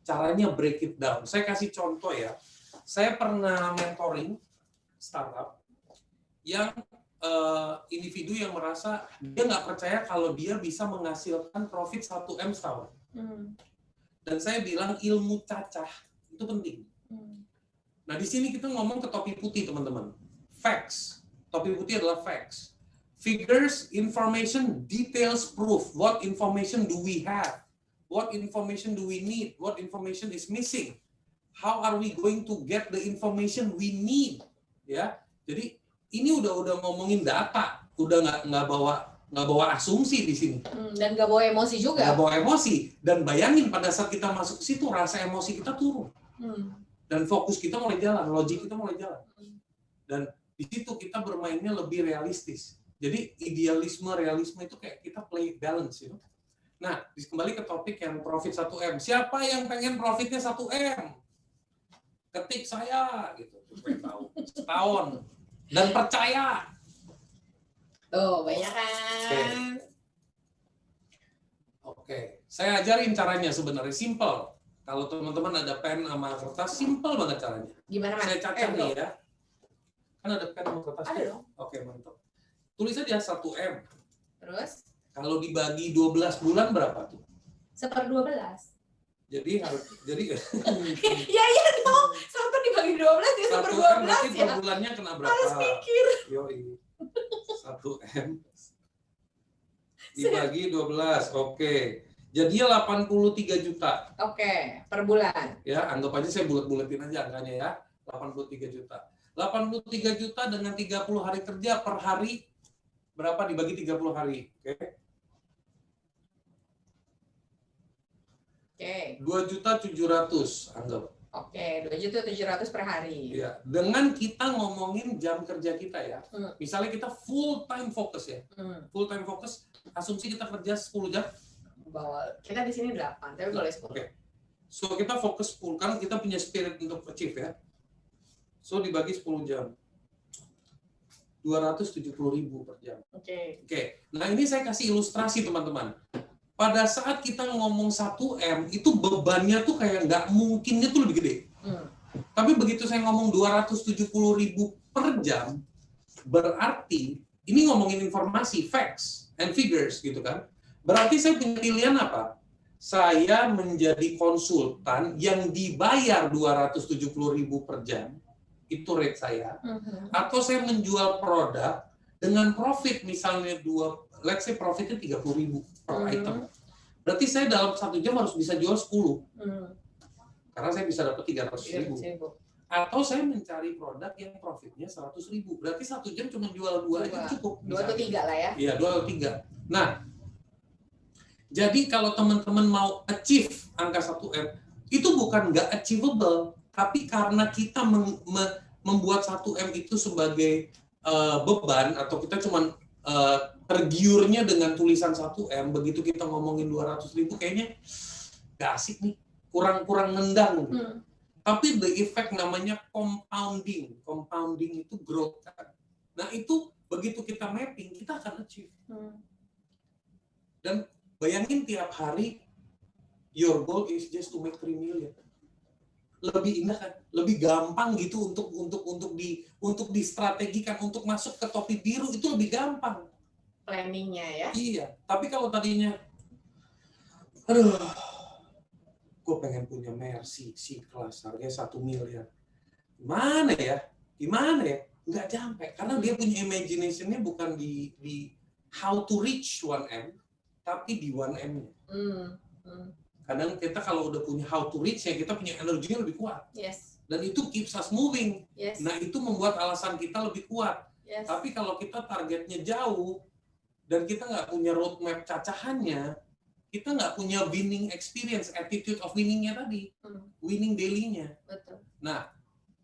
Caranya break it down. Saya kasih contoh ya. Saya pernah mentoring startup yang individu yang merasa dia nggak percaya kalau dia bisa menghasilkan profit 1M setahun. Dan saya bilang ilmu cacah itu penting. Nah, di sini kita ngomong ke topi putih, teman-teman. Facts. Topi putih adalah facts. Figures, information, details, proof. What information do we have? What information do we need? What information is missing? How are we going to get the information we need? Ya, jadi ini udah ngomongin data, udah nggak bawa asumsi di sini.
Dan nggak bawa emosi juga.
Nggak bawa emosi. Dan bayangin pada saat kita masuk ke situ rasa emosi kita turun. Dan fokus kita mulai jalan, logik kita mulai jalan. Dan di situ kita bermainnya lebih realistis. Jadi idealisme, realisme itu kayak kita play balance, you know? Nah, kembali ke topik yang profit 1M. Siapa yang pengen profitnya 1M? Ketik saya, gitu. Supaya tahu. Setahun. Dan percaya.
Tuh, banyak kan.
Oke. Saya ajarin caranya sebenarnya. Simple. Kalau teman-teman ada pen sama kertas, simple banget caranya.
Gimana Mas?
Saya cacat nih ya. Kan ada pen sama kertas.
Ada dong.
Oke, mantap. Tulis aja 1M.
Terus?
Kalau dibagi 12 bulan berapa tuh?
1/12.
Jadi
Ya iya dong. 1 dibagi 12 ya
1M
1/12
berarti
ya.
per bulannya kena berapa?
Harus mikir.
Yoi. 1M dibagi 12. Oke. Jadinya 83 juta.
Oke, per bulan.
Ya, anggap aja saya bulet-buletin aja angkanya ya. 83 juta. 83 juta dengan 30 hari kerja per hari berapa dibagi 30 hari? Oke.
Oke.
2.700.000 anggap.
Oke, 2.700.000 per hari.
Ya, dengan kita ngomongin jam kerja kita ya.
Hmm.
Misalnya kita full time fokus ya.
Hmm.
Full time fokus, asumsi kita kerja 10 jam.
Bahwa kita di sini 8, tapi boleh 10.
Oke. So kita fokus full kan kita punya spirit untuk achieve ya. So dibagi 10 jam. 270.000 per jam.
Oke.
Oke. Nah, ini saya kasih ilustrasi teman-teman. Pada saat kita ngomong 1M, itu bebannya tuh kayak nggak mungkinnya tuh lebih gede. Tapi begitu saya ngomong 270.000 per jam, berarti ini ngomongin informasi, facts and figures gitu kan. Berarti saya punya pilihan apa? Saya menjadi konsultan yang dibayar 270.000 per jam, itu rate saya. Atau saya menjual produk dengan profit misalnya let's say profitnya 30.000 per item. Berarti saya dalam 1 jam harus bisa jual 10. Karena saya bisa dapat 300.000. Atau saya mencari produk yang profitnya 100.000. Berarti 1 jam cuma jual 2 aja cukup.
2 atau 3 lah ya.
Iya, 2 atau 3. Nah, jadi kalau teman-teman mau achieve angka 1M, itu bukan nggak achievable, tapi karena kita membuat 1M itu sebagai beban, atau kita cuma tergiurnya dengan tulisan 1M, begitu kita ngomongin 200.000 kayaknya nggak asik nih, kurang nendang. Tapi the effect namanya compounding. Compounding itu growth kan. Nah itu begitu kita mapping, kita akan achieve. Dan bayangin tiap hari your goal is just to make 3 million. Lebih indah kan, lebih gampang gitu untuk distrategikan, untuk masuk ke topi biru itu lebih gampang.
Planningnya ya.
Iya, tapi kalau tadinya, aduh, gue pengen punya Mercy C-Class harganya 1 miliar. Gimana ya? Nggak sampai, karena dia punya imagination-nya bukan di how to reach 1M, tapi di 1M-nya. Kadang kita kalau udah punya how to reach, ya kita punya energinya lebih kuat.
Yes.
Dan itu keeps us moving.
Yes.
Nah, itu membuat alasan kita lebih kuat.
Yes.
Tapi kalau kita targetnya jauh, dan kita nggak punya roadmap cacahannya, kita nggak punya winning experience, attitude of winningnya tadi, winning daily-nya.
Betul.
Nah,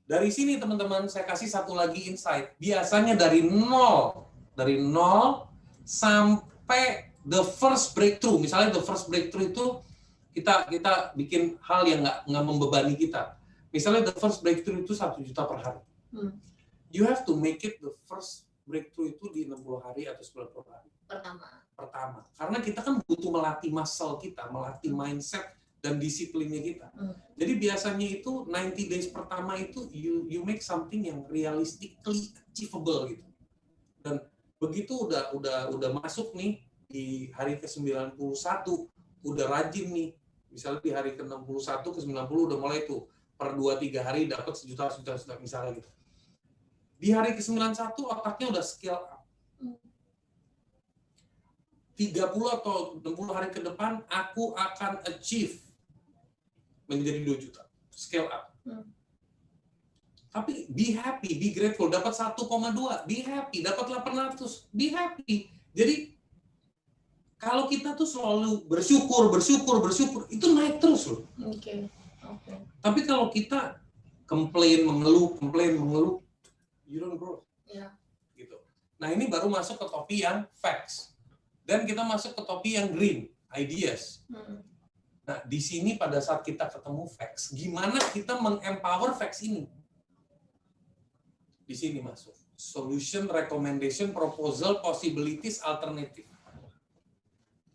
dari sini teman-teman, saya kasih satu lagi insight. Biasanya dari nol sampai the first breakthrough. Misalnya the first breakthrough itu kita bikin hal yang nggak membebani kita. Misalnya the first breakthrough itu 1 juta per hari. You have to make it the first breakthrough itu di 60 hari atau 90 hari. Pertama. Karena kita kan butuh melatih muscle kita, melatih mindset dan disiplinnya kita. Jadi biasanya itu 90 days pertama itu you make something yang realistically achievable gitu. Dan begitu udah masuk nih di hari ke-91, udah rajin nih. Misalnya di hari ke-61 ke-90 udah mulai tuh per 2-3 hari dapat sejuta misalnya gitu. Di hari ke-91 otaknya udah scale up. 30 atau 60 hari ke depan aku akan achieve menjadi 2 juta. Scale up. Tapi be happy, be grateful. Dapat 1,2, be happy. Dapat 800, be happy. Jadi kalau kita tuh selalu bersyukur, itu naik terus loh.
Oke.
Tapi kalau kita mengeluh, you don't grow.
Ya.
Gitu. Nah, ini baru masuk ke topi yang facts. Dan kita masuk ke topi yang green, ideas. Nah, di sini pada saat kita ketemu facts, gimana kita mengempower facts ini? Di sini masuk. Solution, recommendation, proposal, possibilities, alternative.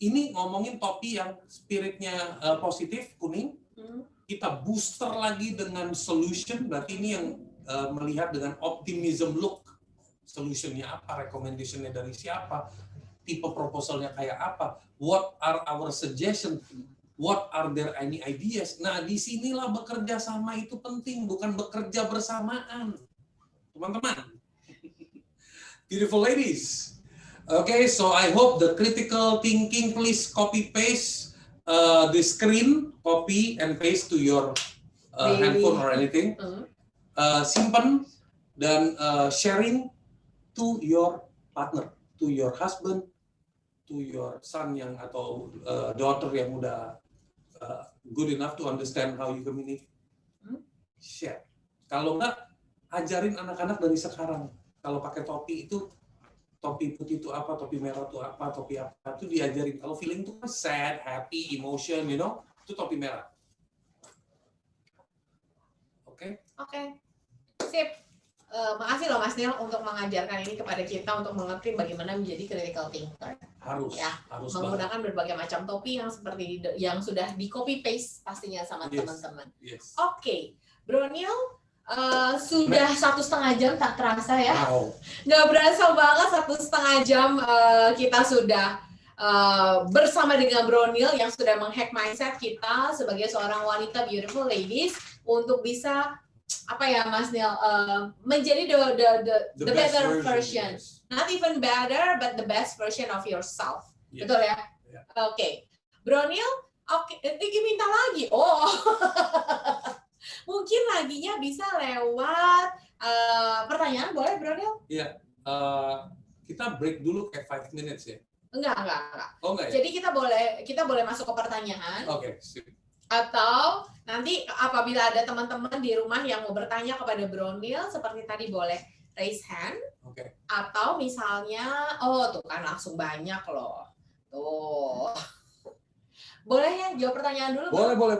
Ini ngomongin topi yang spiritnya positif, kuning. Kita booster lagi dengan solution, berarti ini yang melihat dengan optimism look. Solutionnya apa, recommendationnya dari siapa, tipe proposalnya kayak apa, what are our suggestions, what are there any ideas. Nah, disinilah bekerja sama itu penting, bukan bekerja bersamaan. Teman-teman, beautiful ladies. Okay, so I hope the critical thinking, please copy paste the screen, copy and paste to your handphone or anything. Simpan dan sharing to your partner, to your husband, to your son yang atau daughter yang udah good enough to understand how you communicate. Share. Kalau enggak, ajarin anak-anak dari sekarang. Kalau pakai topi itu, topi putih itu apa, topi merah itu apa, topi apa, itu diajarin. Kalau feeling itu kan sad, happy, emotion, you know, itu topi merah. Oke?
Oke. Sip. Makasih loh Mas Neil untuk mengajarkan ini kepada kita untuk mengerti bagaimana menjadi critical thinker.
Harus,
ya,
harus
menggunakan berbagai macam topi yang seperti yang sudah di copy paste pastinya sama teman-teman.
Yes.
Oke, Bro Neil, sudah 1,5 jam tak terasa ya.
Wow.
Nggak berasa banget 1,5 jam kita sudah bersama dengan Bro Neil yang sudah menghack mindset kita sebagai seorang wanita beautiful ladies untuk bisa apa ya Mas Neil menjadi the better version.
Yes.
Not even better but the best version of yourself.
Yes.
Betul ya?
Yeah.
Oke. Bro Neil, oke, minta lagi. Oh. Mungkin laginya bisa lewat pertanyaan, boleh Bro Neil?
Iya. Kita break dulu kayak 5 minutes ya.
Enggak.
Oh enggak ya?
Jadi kita boleh masuk ke pertanyaan.
Oke, sip.
Atau nanti apabila ada teman-teman di rumah yang mau bertanya kepada Bro Neil, seperti tadi boleh raise hand.
Oke.
Atau misalnya, oh tuh kan langsung banyak loh. Tuh. Boleh ya jawab pertanyaan dulu?
Boleh.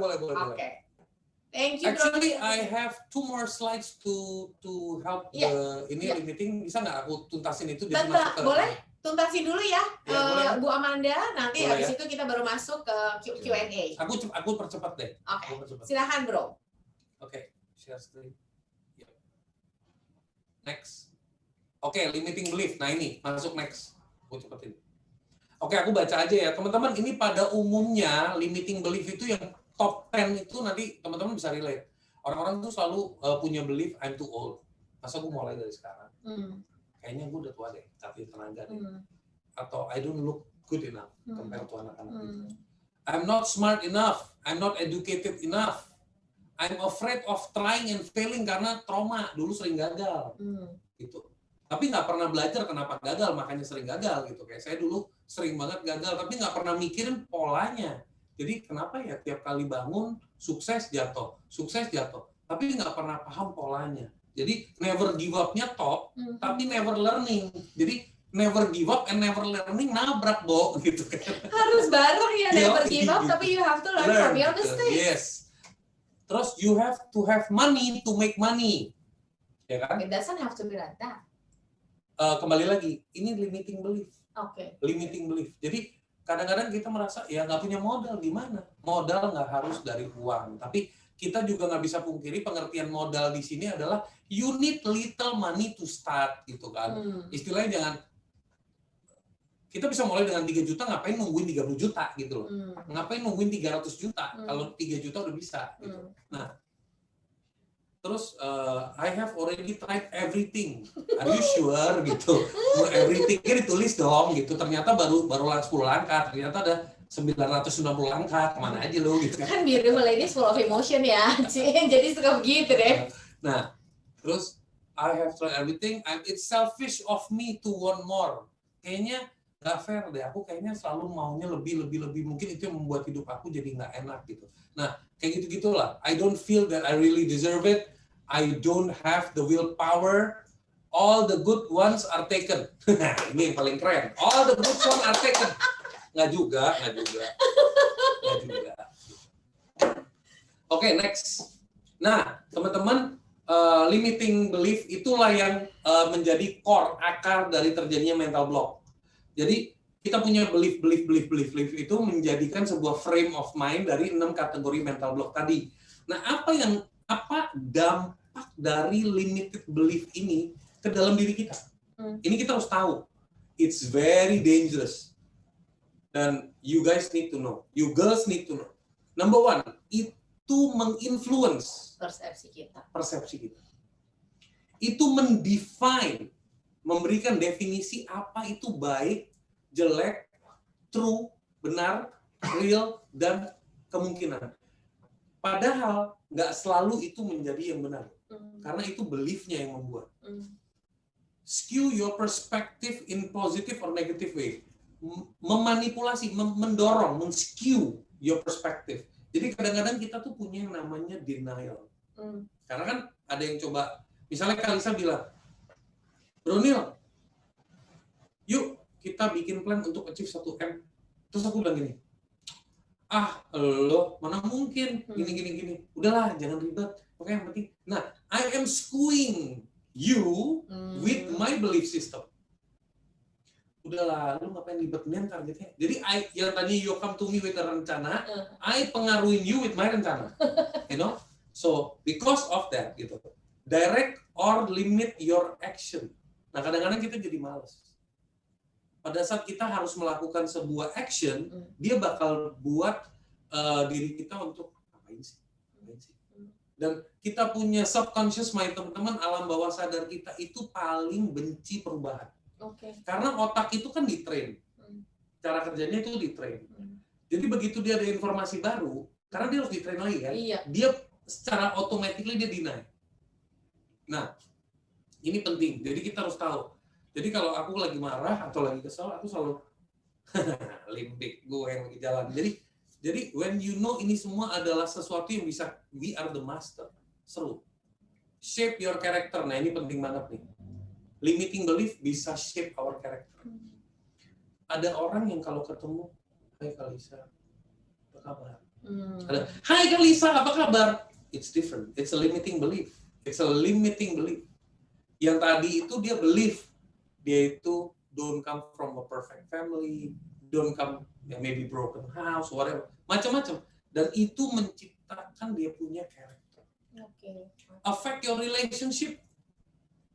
Oke. Thank you, Bro.
Actually, I have 2 more slides to help the meeting. Bisa nggak aku tuntasin itu? Jadi masuk ke...
Boleh? Tuntasin dulu ya,
boleh.
Bu Amanda. Nanti
Boleh,
habis
ya?
itu kita baru masuk ke Q&A.
Aku percepat deh.
Oke.
Aku percepat.
Silakan, Bro.
Oke, share screen. Yep. Next. Oke, limiting belief. Nah ini, masuk next. Aku cepetin. Oke, aku baca aja ya. Teman-teman, ini pada umumnya limiting belief itu yang top 10 itu nanti teman-teman bisa relate. Orang-orang tuh selalu punya belief I'm too old. Masa gue mulai dari sekarang? Kayaknya gue udah tua deh, tapi tenaga deh. Atau I don't look good enough compared to anak-anak itu. I'm not smart enough. I'm not educated enough. I'm afraid of trying and failing karena trauma. Dulu sering gagal. Gitu. Tapi nggak pernah belajar kenapa gagal, makanya sering gagal gitu. Kayak saya dulu sering banget gagal, tapi nggak pernah mikirin polanya. Jadi kenapa ya tiap kali bangun, sukses jatuh. Tapi nggak pernah paham polanya. Jadi never give up-nya top, tapi never learning. Jadi never give up and never learning nabrak, Bo, gitu kan.
Harus bareng ya, never give up, tapi you have to learn from your mistakes.
Yes. Terus you have to have money to make money. Ya kan?
It doesn't have to be like that.
Kembali lagi, ini limiting belief.
Oke.
Limiting belief. Jadi kadang-kadang kita merasa ya nggak punya modal, gimana? Modal nggak harus dari uang, tapi kita juga nggak bisa pungkiri pengertian modal di sini adalah you need little money to start gitu kan. Istilahnya jangan kita bisa mulai dengan 3 juta, ngapain nungguin 30 juta gitu loh. Ngapain nungguin 300 juta kalau 3 juta udah bisa gitu. Nah, terus I have already tried everything. Are you sure gitu? Everything-nya ditulis dong gitu. Ternyata baru 10 langkah, ternyata ada 990 langkah, kemana aja lo gitu
kan. Beautiful ladies full of emotion ya, jadi suka begitu deh.
Nah, terus I have tried everything, and it's selfish of me to want more. Kayaknya nggak fair deh, aku kayaknya selalu maunya lebih, mungkin itu yang membuat hidup aku jadi nggak enak gitu. Nah, kayak gitu-gitulah. I don't feel that I really deserve it. I don't have the willpower. All the good ones are taken. Ini yang paling keren. All the good ones are taken. Nggak juga. Oke, next. Nah, teman-teman, limiting belief itulah yang menjadi core, akar dari terjadinya mental block. Jadi, kita punya belief itu menjadikan sebuah frame of mind dari 6 kategori mental block tadi. Nah, apa dampak dari limited belief ini ke dalam diri kita? Ini kita harus tahu. It's very dangerous. Dan you guys need to know. You girls need to know. Number one, itu menginfluence persepsi kita. Itu mendefine, memberikan definisi apa itu baik, jelek, true, benar, real, dan kemungkinan. Padahal nggak selalu itu menjadi yang benar. Karena itu belief-nya yang membuat. Skew your perspective in positive or negative way. Memanipulasi, mendorong, men-skew your perspective. Jadi kadang-kadang kita tuh punya yang namanya denial. Karena kan ada yang coba, misalnya Kalisa bilang, Bro Nil, yuk kita bikin plan untuk achieve 1M. Terus aku bilang gini, lo mana mungkin, gini. Udahlah, jangan ribet. Oke, yang penting. Nah, I am skewing you with my belief system. Udahlah, lu ngapain ribetin targetnya. Jadi, yang tadi you come to me with a rencana, I pengaruhin you with my rencana. You know? So, because of that, gitu. Direct or limit your action. Nah, kadang-kadang kita jadi malas. Pada saat kita harus melakukan sebuah action, dia bakal buat diri kita untuk ngapain sih? Dan kita punya subconscious mind, teman-teman, alam bawah sadar kita itu paling benci perubahan. Karena otak itu kan di-train. Cara kerjanya itu di-train. Jadi begitu dia ada informasi baru, karena dia harus di-train lagi kan, dia secara automatically dia deny. Nah, ini penting. Jadi kita harus tahu. Jadi kalau aku lagi marah atau lagi kesal, aku selalu limbik gue yang lagi jalan. Jadi when you know ini semua adalah sesuatu yang bisa, we are the master. Seru. Shape your character. Nah, ini penting banget nih. Limiting belief bisa shape our character. Ada orang yang kalau ketemu, Hai Kalisa, apa kabar? Ada, Hai Kalisa, apa kabar? It's different. It's a limiting belief. It's a limiting belief. Yang tadi itu dia belief, dia itu don't come from a perfect family, don't come, maybe broken house, whatever, macam-macam. Dan itu menciptakan dia punya character. Affect your relationship.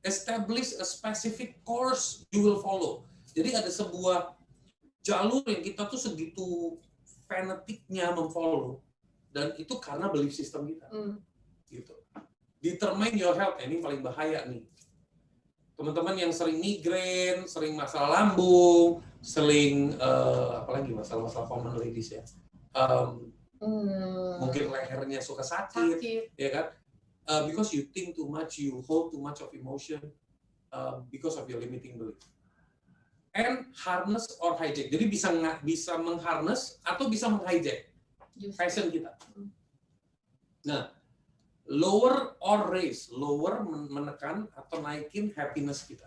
Establish a specific course you will follow. Jadi ada sebuah jalur yang kita tuh segitu fanatiknya memfollow, dan itu karena belief system kita. Gitu. Determine your health. Ini paling bahaya nih. Teman-teman yang sering migrain, sering masalah lambung, sering apalagi masalah-masalah common ladies ya. Mungkin lehernya suka sakit, ya kan? Because you think too much, you hold too much of emotion because of your limiting belief. And harness or hijack. Jadi bisa mengharness atau bisa menghijack passion kita. Nah, lower or raise, lower menekan atau naikin happiness kita.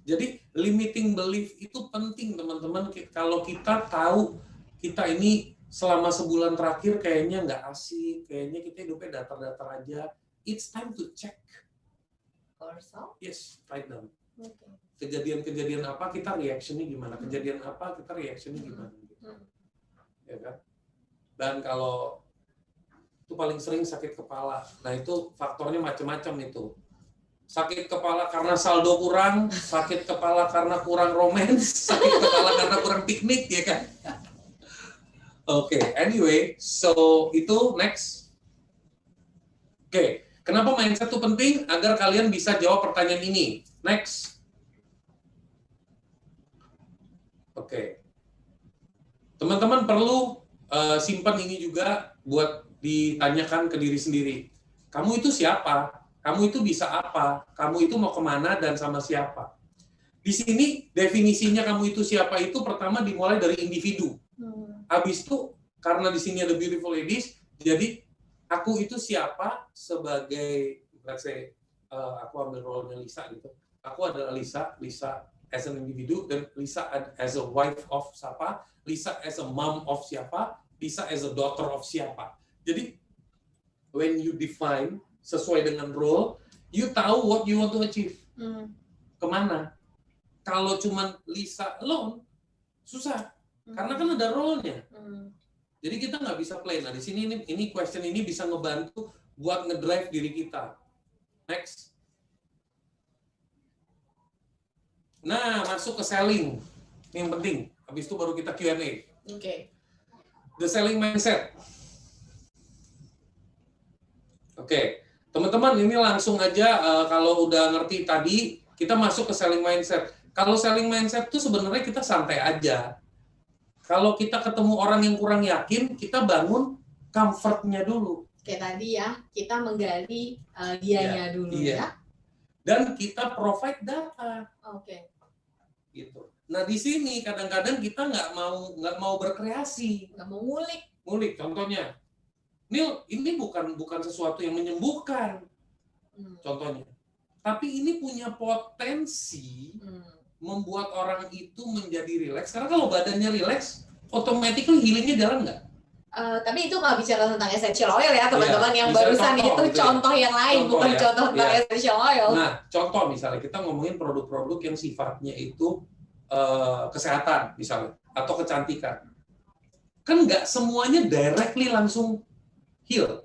Jadi limiting belief itu penting, teman-teman. Kalau kita tahu kita ini selama sebulan terakhir kayaknya nggak asik, kayaknya kita hidupnya datar-datar aja. It's time to check. Yes, write down. Kejadian-kejadian apa kita reaction-nya gimana? Kejadian apa kita reaction-nya gimana? Ya kan? Dan kalau itu paling sering sakit kepala. Nah itu faktornya macam-macam itu. Sakit kepala karena saldo kurang, sakit kepala karena kurang romance, sakit kepala karena kurang piknik, ya kan? Oke, anyway, so itu next. Oke, kenapa mindset itu penting? Agar kalian bisa jawab pertanyaan ini. Next. Oke. Teman-teman perlu simpan ini juga buat ditanyakan ke diri sendiri. Kamu itu siapa? Kamu itu bisa apa? Kamu itu mau kemana dan sama siapa? Di sini definisinya kamu itu siapa itu pertama dimulai dari individu. Habis itu karena di sini ada beautiful ladies, jadi aku itu siapa sebagai, let's say, aku ambil role-nya Lisa gitu. Aku adalah Lisa as an individu, dan Lisa as a wife of siapa, Lisa as a mom of siapa, Lisa as a daughter of siapa. Jadi when you define sesuai dengan role, you tahu what you want to achieve. Kemana? Kalau cuman Lisa alone, susah. Karena kan ada role-nya. Jadi kita nggak bisa play. Nah di sini ini question ini bisa ngebantu buat ngedrive diri kita. Next. Nah, masuk ke selling. Ini yang penting. Habis itu baru kita Q&A.
Oke.
The selling mindset. Oke. Teman-teman, ini langsung aja kalau udah ngerti tadi, kita masuk ke selling mindset. Kalau selling mindset itu sebenarnya kita santai aja. Kalau kita ketemu orang yang kurang yakin, kita bangun comfort-nya dulu.
Kayak tadi ya, kita menggali dianya dulu ya.
Dan kita provide data.
Oke.
Gitu. Nah di sini kadang-kadang kita nggak mau berkreasi,
Nggak mau ngulik.
Contohnya, Nil, ini bukan sesuatu yang menyembuhkan, contohnya, tapi ini punya potensi membuat orang itu menjadi rileks. Karena kalau badannya rileks, automatically healingnya jalan nggak?
Tapi itu nggak bicara tentang essential oil ya teman-teman, yang barusan
contoh,
itu
gitu
contoh yang lain, bukan
ya.
contoh tentang essential oil.
Nah, contoh misalnya kita ngomongin produk-produk yang sifatnya itu kesehatan misalnya, atau kecantikan. Kan nggak semuanya directly langsung heal.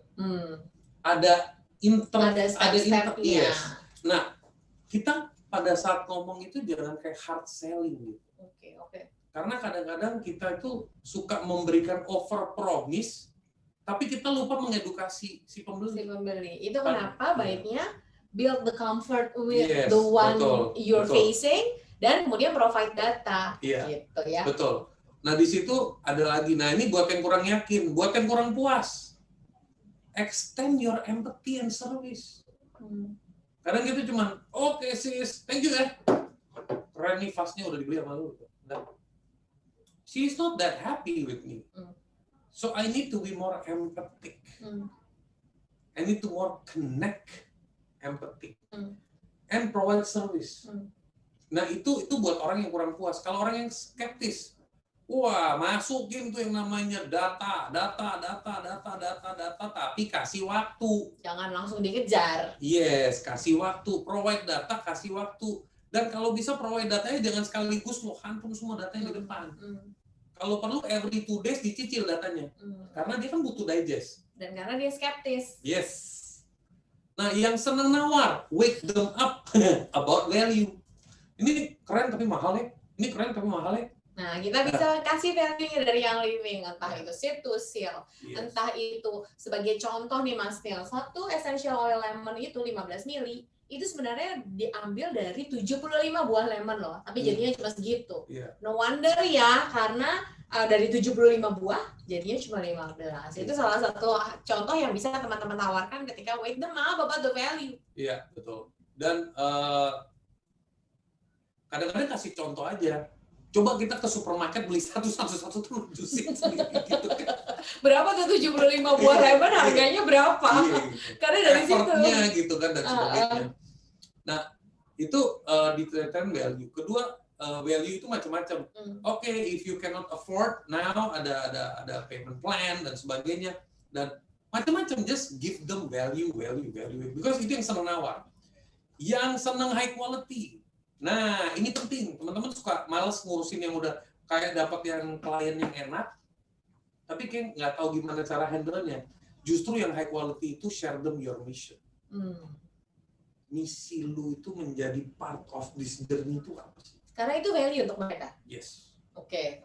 Ada
step-stepnya.
Yes. Nah, kita pada saat ngomong itu jangan kayak hard selling gitu.
Oke.
Karena kadang-kadang kita itu suka memberikan over promise, tapi kita lupa mengedukasi si pembeli.
Itu kenapa baiknya build the comfort with
Yes,
the one you're
betul.
facing, dan kemudian provide data.
Iya,
gitu ya.
betul. Nah di situ ada lagi. Nah ini buat yang kurang yakin, buat yang kurang puas, extend your empathy and service. Kadang gitu cuman, oke sis, thank you ya. Keren nih vasnya udah dibeli sama lu. She's not that happy with me. So I need to be more empathic. I need to more connect empathy. And provide service. Nah itu buat orang yang kurang puas. Kalau orang yang skeptis, wah masukin tuh yang namanya data, tapi kasih waktu.
Jangan langsung dikejar.
Yes, kasih waktu, provide data, kasih waktu. Dan kalau bisa provide datanya jangan sekaligus lo hantum semua datanya di depan. Kalau perlu every 2 days dicicil datanya. Karena dia kan butuh digest.
Dan karena dia skeptis.
Yes. Nah, yang senang nawar, wake them up about value. Ini keren tapi mahal ya. Ini keren tapi mahal ya.
Nah, kita bisa kasih value dari yang living, entah itu seed to seal, entah itu sebagai contoh nih Mas Neil, satu essential oil lemon itu 15 mili, itu sebenarnya diambil dari 75 buah lemon loh, tapi jadinya cuma segitu. No wonder ya, karena dari 75 buah jadinya cuma 15. Itu salah satu contoh yang bisa teman-teman tawarkan ketika wake them up about the value.
Iya, betul. Dan kadang-kadang kasih contoh aja. Coba kita ke supermarket beli satu tuh juicein sendiri gitu kan.
Berapa tuh 75 buah lemon, harganya berapa? Karena dari situ.
Effortnya gitu kan dan sebagainya. Nah, itu diterapkan value. Kedua, value itu macam-macam. Oke, if you cannot afford, now ada payment plan dan sebagainya. Dan macam-macam, just give them value. Because itu yang senang nawar. Yang senang high quality. Nah, ini penting. Teman-teman suka males ngurusin yang udah kayak dapat yang klien yang enak, tapi kayak nggak tahu gimana cara handle-nya. Justru yang high quality itu share them your mission. Misi lu itu menjadi part of this journey itu apa sih?
Karena itu value untuk mereka.
Yes.
Oke.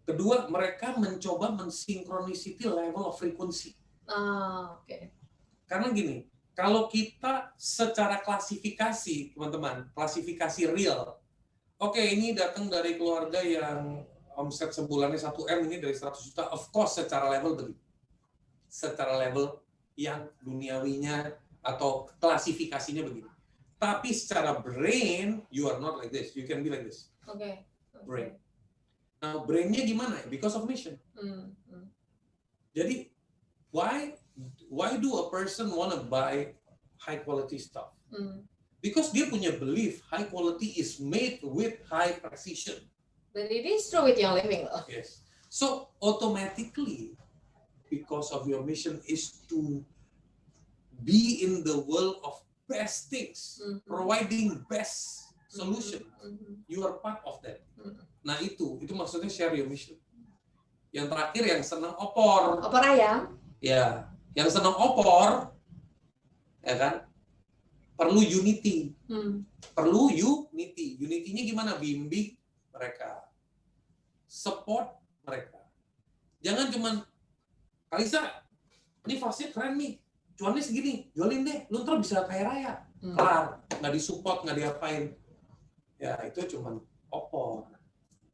Kedua, mereka mencoba mensinkronisiti level of frequency.
Oke.
Karena gini, kalau kita secara klasifikasi, teman-teman, klasifikasi real, oke, ini datang dari keluarga yang omset sebulannya 1M, ini dari 100 juta, of course secara level begitu. Secara level yang duniawinya atau klasifikasinya begitu. Tapi secara brain, you are not like this. You can be like this.
Oke.
Brain. Nah, brainnya gimana? Because of mission. Jadi, why do a person wanna buy high quality stuff? Because dia punya belief high quality is made with high precision.
But it is true with Young Living loh.
Yes. So automatically, because of your mission is to be in the world of best things, providing best solution. You are part of that. Nah itu maksudnya share your mission. Yang terakhir yang senang opor.
Opor ayam.
Ya, yang senang opor, ya kan? Perlu unity. Perlu unity. Unity-nya gimana? Bimbing mereka. Support mereka. Jangan cuman, Kalisa, ini fasnya keren nih. Cuannya segini, jualin deh. Lu ntar bisa kaya raya. Kelar. Nggak disupport, nggak diapain. Ya, itu cuman opor.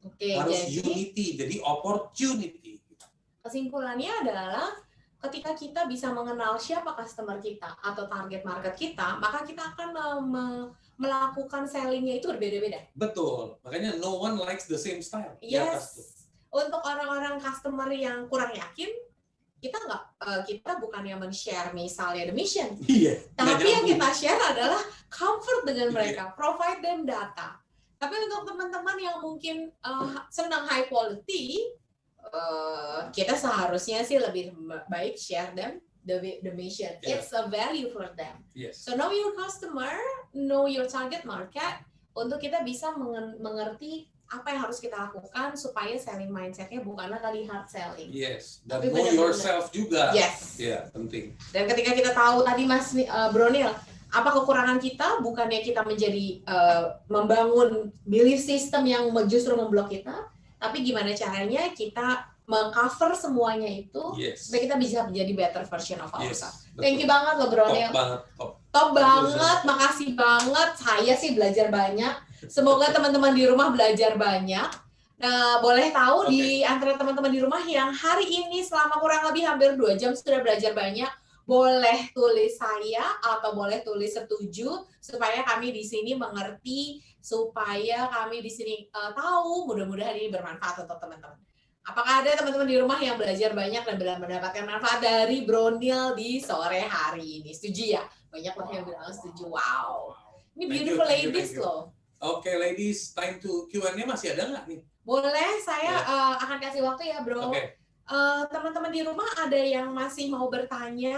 Oke,
Harus
jadi
unity. Jadi opportunity.
kesimpulannya adalah ketika kita bisa mengenal siapa customer kita atau target market kita, maka kita akan melakukan sellingnya itu berbeda-beda.
Betul. Makanya no one likes the same style. Di atas tuh.
Yes. Untuk orang-orang customer yang kurang yakin, kita bukan yang men-share misalnya the mission.
Iya.
Tapi yang kita share adalah comfort dengan mereka, provide them data. Tapi untuk teman-teman yang mungkin senang high quality, kita seharusnya sih lebih baik share them the mission.
Yeah.
It's a value for them.
Yes.
So know your customer, know your target market, untuk kita bisa mengerti apa yang harus kita lakukan supaya selling mindset-nya bukanlah tadi hard selling.
Yes. Dan
Tapi
know
benar-benar.
yourself juga.
Yes.
Ya, penting.
Dan ketika kita tahu tadi Mas Bronil, apa kekurangan kita, bukannya kita menjadi membangun belief system yang justru memblok kita, tapi gimana caranya kita mengcover semuanya itu,
Yes.
supaya kita bisa menjadi better version of ourselves.
Yes.
Thank you banget loh Bronil.
Top banget, top.
Top banget, makasih banget. Saya sih belajar banyak. Semoga teman-teman di rumah belajar banyak. Nah, boleh tahu di antara teman-teman di rumah yang hari ini selama kurang lebih hampir 2 jam sudah belajar banyak, boleh tulis saya atau boleh tulis setuju supaya kami di sini mengerti, supaya kami di sini tahu, mudah-mudahan ini bermanfaat untuk teman-teman. Apakah ada teman-teman di rumah yang belajar banyak dan mendapatkan manfaat dari Bronil di sore hari ini? Setuju ya? Banyak loh yang bilang setuju. Wow. Ini beautiful ladies loh.
Oke, ladies, time to Q&A masih ada nggak nih?
Boleh, saya akan kasih waktu ya, Bro.
Oke.
Teman-teman di rumah ada yang masih mau bertanya?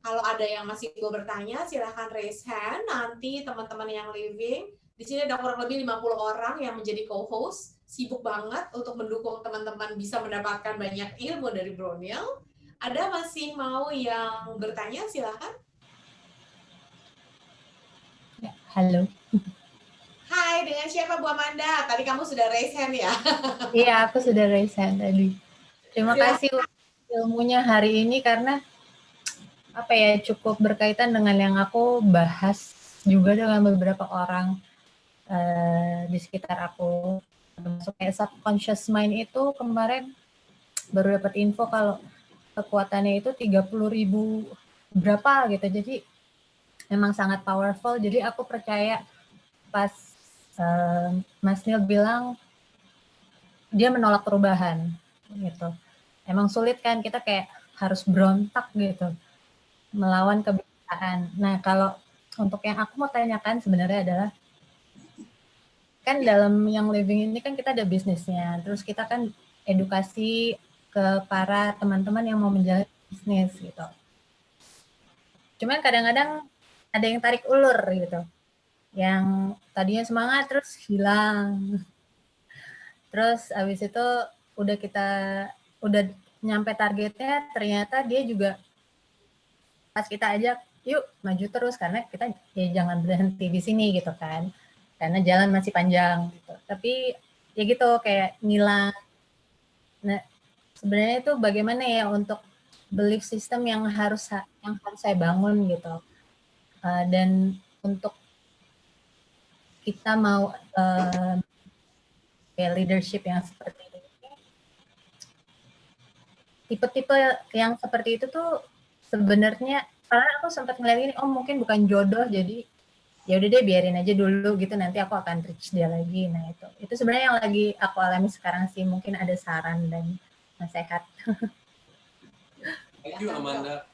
Kalau ada yang masih mau bertanya, silahkan raise hand. Nanti teman-teman yang living, di sini ada kurang lebih 50 orang yang menjadi co-host, sibuk banget untuk mendukung teman-teman bisa mendapatkan banyak ilmu dari Bronil. Ada masih mau yang bertanya? Silahkan.
Ya, halo.
Hai, dengan siapa Bu Amanda? Tadi kamu sudah raise hand ya?
Iya, aku sudah raise hand tadi. Terima
Ya.
kasih ilmunya hari ini karena apa ya, cukup berkaitan dengan yang aku bahas juga dengan beberapa orang di sekitar aku. Termasuk kayak subconscious mind itu kemarin baru dapat info kalau kekuatannya itu 30.000 berapa gitu. Jadi memang sangat powerful. Jadi aku percaya pas Mas Neil bilang dia menolak perubahan gitu. Emang sulit kan, kita kayak harus berontak gitu melawan kebiasaan. Nah, kalau untuk yang aku mau tanyakan sebenarnya adalah kan dalam yang living ini kan kita ada bisnisnya, terus kita kan edukasi ke para teman-teman yang mau menjalani bisnis gitu. Cuman kadang-kadang ada yang tarik ulur gitu. Yang tadinya semangat terus hilang. Terus abis itu udah nyampe targetnya, ternyata dia juga pas kita ajak yuk maju terus karena kita ya jangan berhenti di sini gitu kan, karena jalan masih panjang gitu. Tapi ya gitu kayak ngilang. Nah sebenarnya itu bagaimana ya untuk belief system yang harus saya bangun gitu, dan untuk kita mau kayak leadership yang seperti ini. Tipe-tipe yang seperti itu tuh sebenarnya karena aku sempat ngeliat ini, mungkin bukan jodoh, jadi ya udah deh biarin aja dulu gitu, nanti aku akan reach dia lagi. Nah itu sebenarnya yang lagi aku alami sekarang sih. Mungkin ada saran dan nasihat.
Thank you Amanda.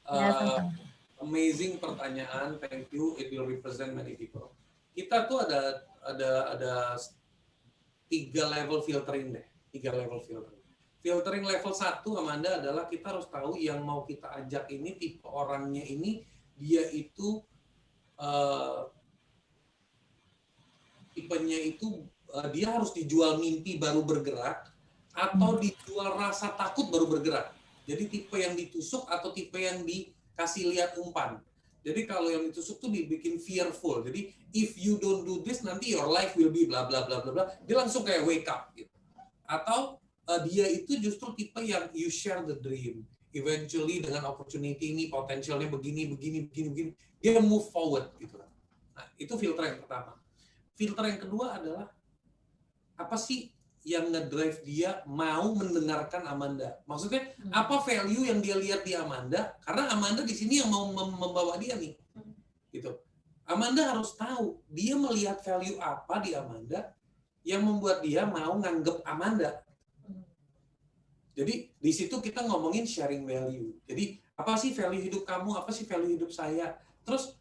Ya, sama-sama.
Amazing pertanyaan, thank you. It will represent many people. Kita tuh ada 3 level filtering deh, 3 level filtering. Filtering level 1, Amanda, adalah kita harus tahu yang mau kita ajak ini tipe orangnya ini dia itu tipenya itu dia harus dijual mimpi baru bergerak atau dijual rasa takut baru bergerak. Jadi tipe yang ditusuk atau tipe yang dikasih lihat umpan. Jadi kalau yang ditusuk tuh dibikin fearful. Jadi if you don't do this nanti your life will be bla bla bla bla bla. Dia langsung kayak wake up gitu. Atau dia itu justru tipe yang you share the dream. Eventually dengan opportunity ini potensialnya begini. Dia move forward gitu. Nah, itu filter yang pertama. Filter yang kedua adalah apa sih yang ngedrive dia mau mendengarkan Amanda? Maksudnya apa value yang dia lihat di Amanda? Karena Amanda di sini yang mau membawa dia nih, gitu. Amanda harus tahu dia melihat value apa di Amanda yang membuat dia mau nganggep Amanda. Jadi di situ kita ngomongin sharing value. Jadi apa sih value hidup kamu? Apa sih value hidup saya? Terus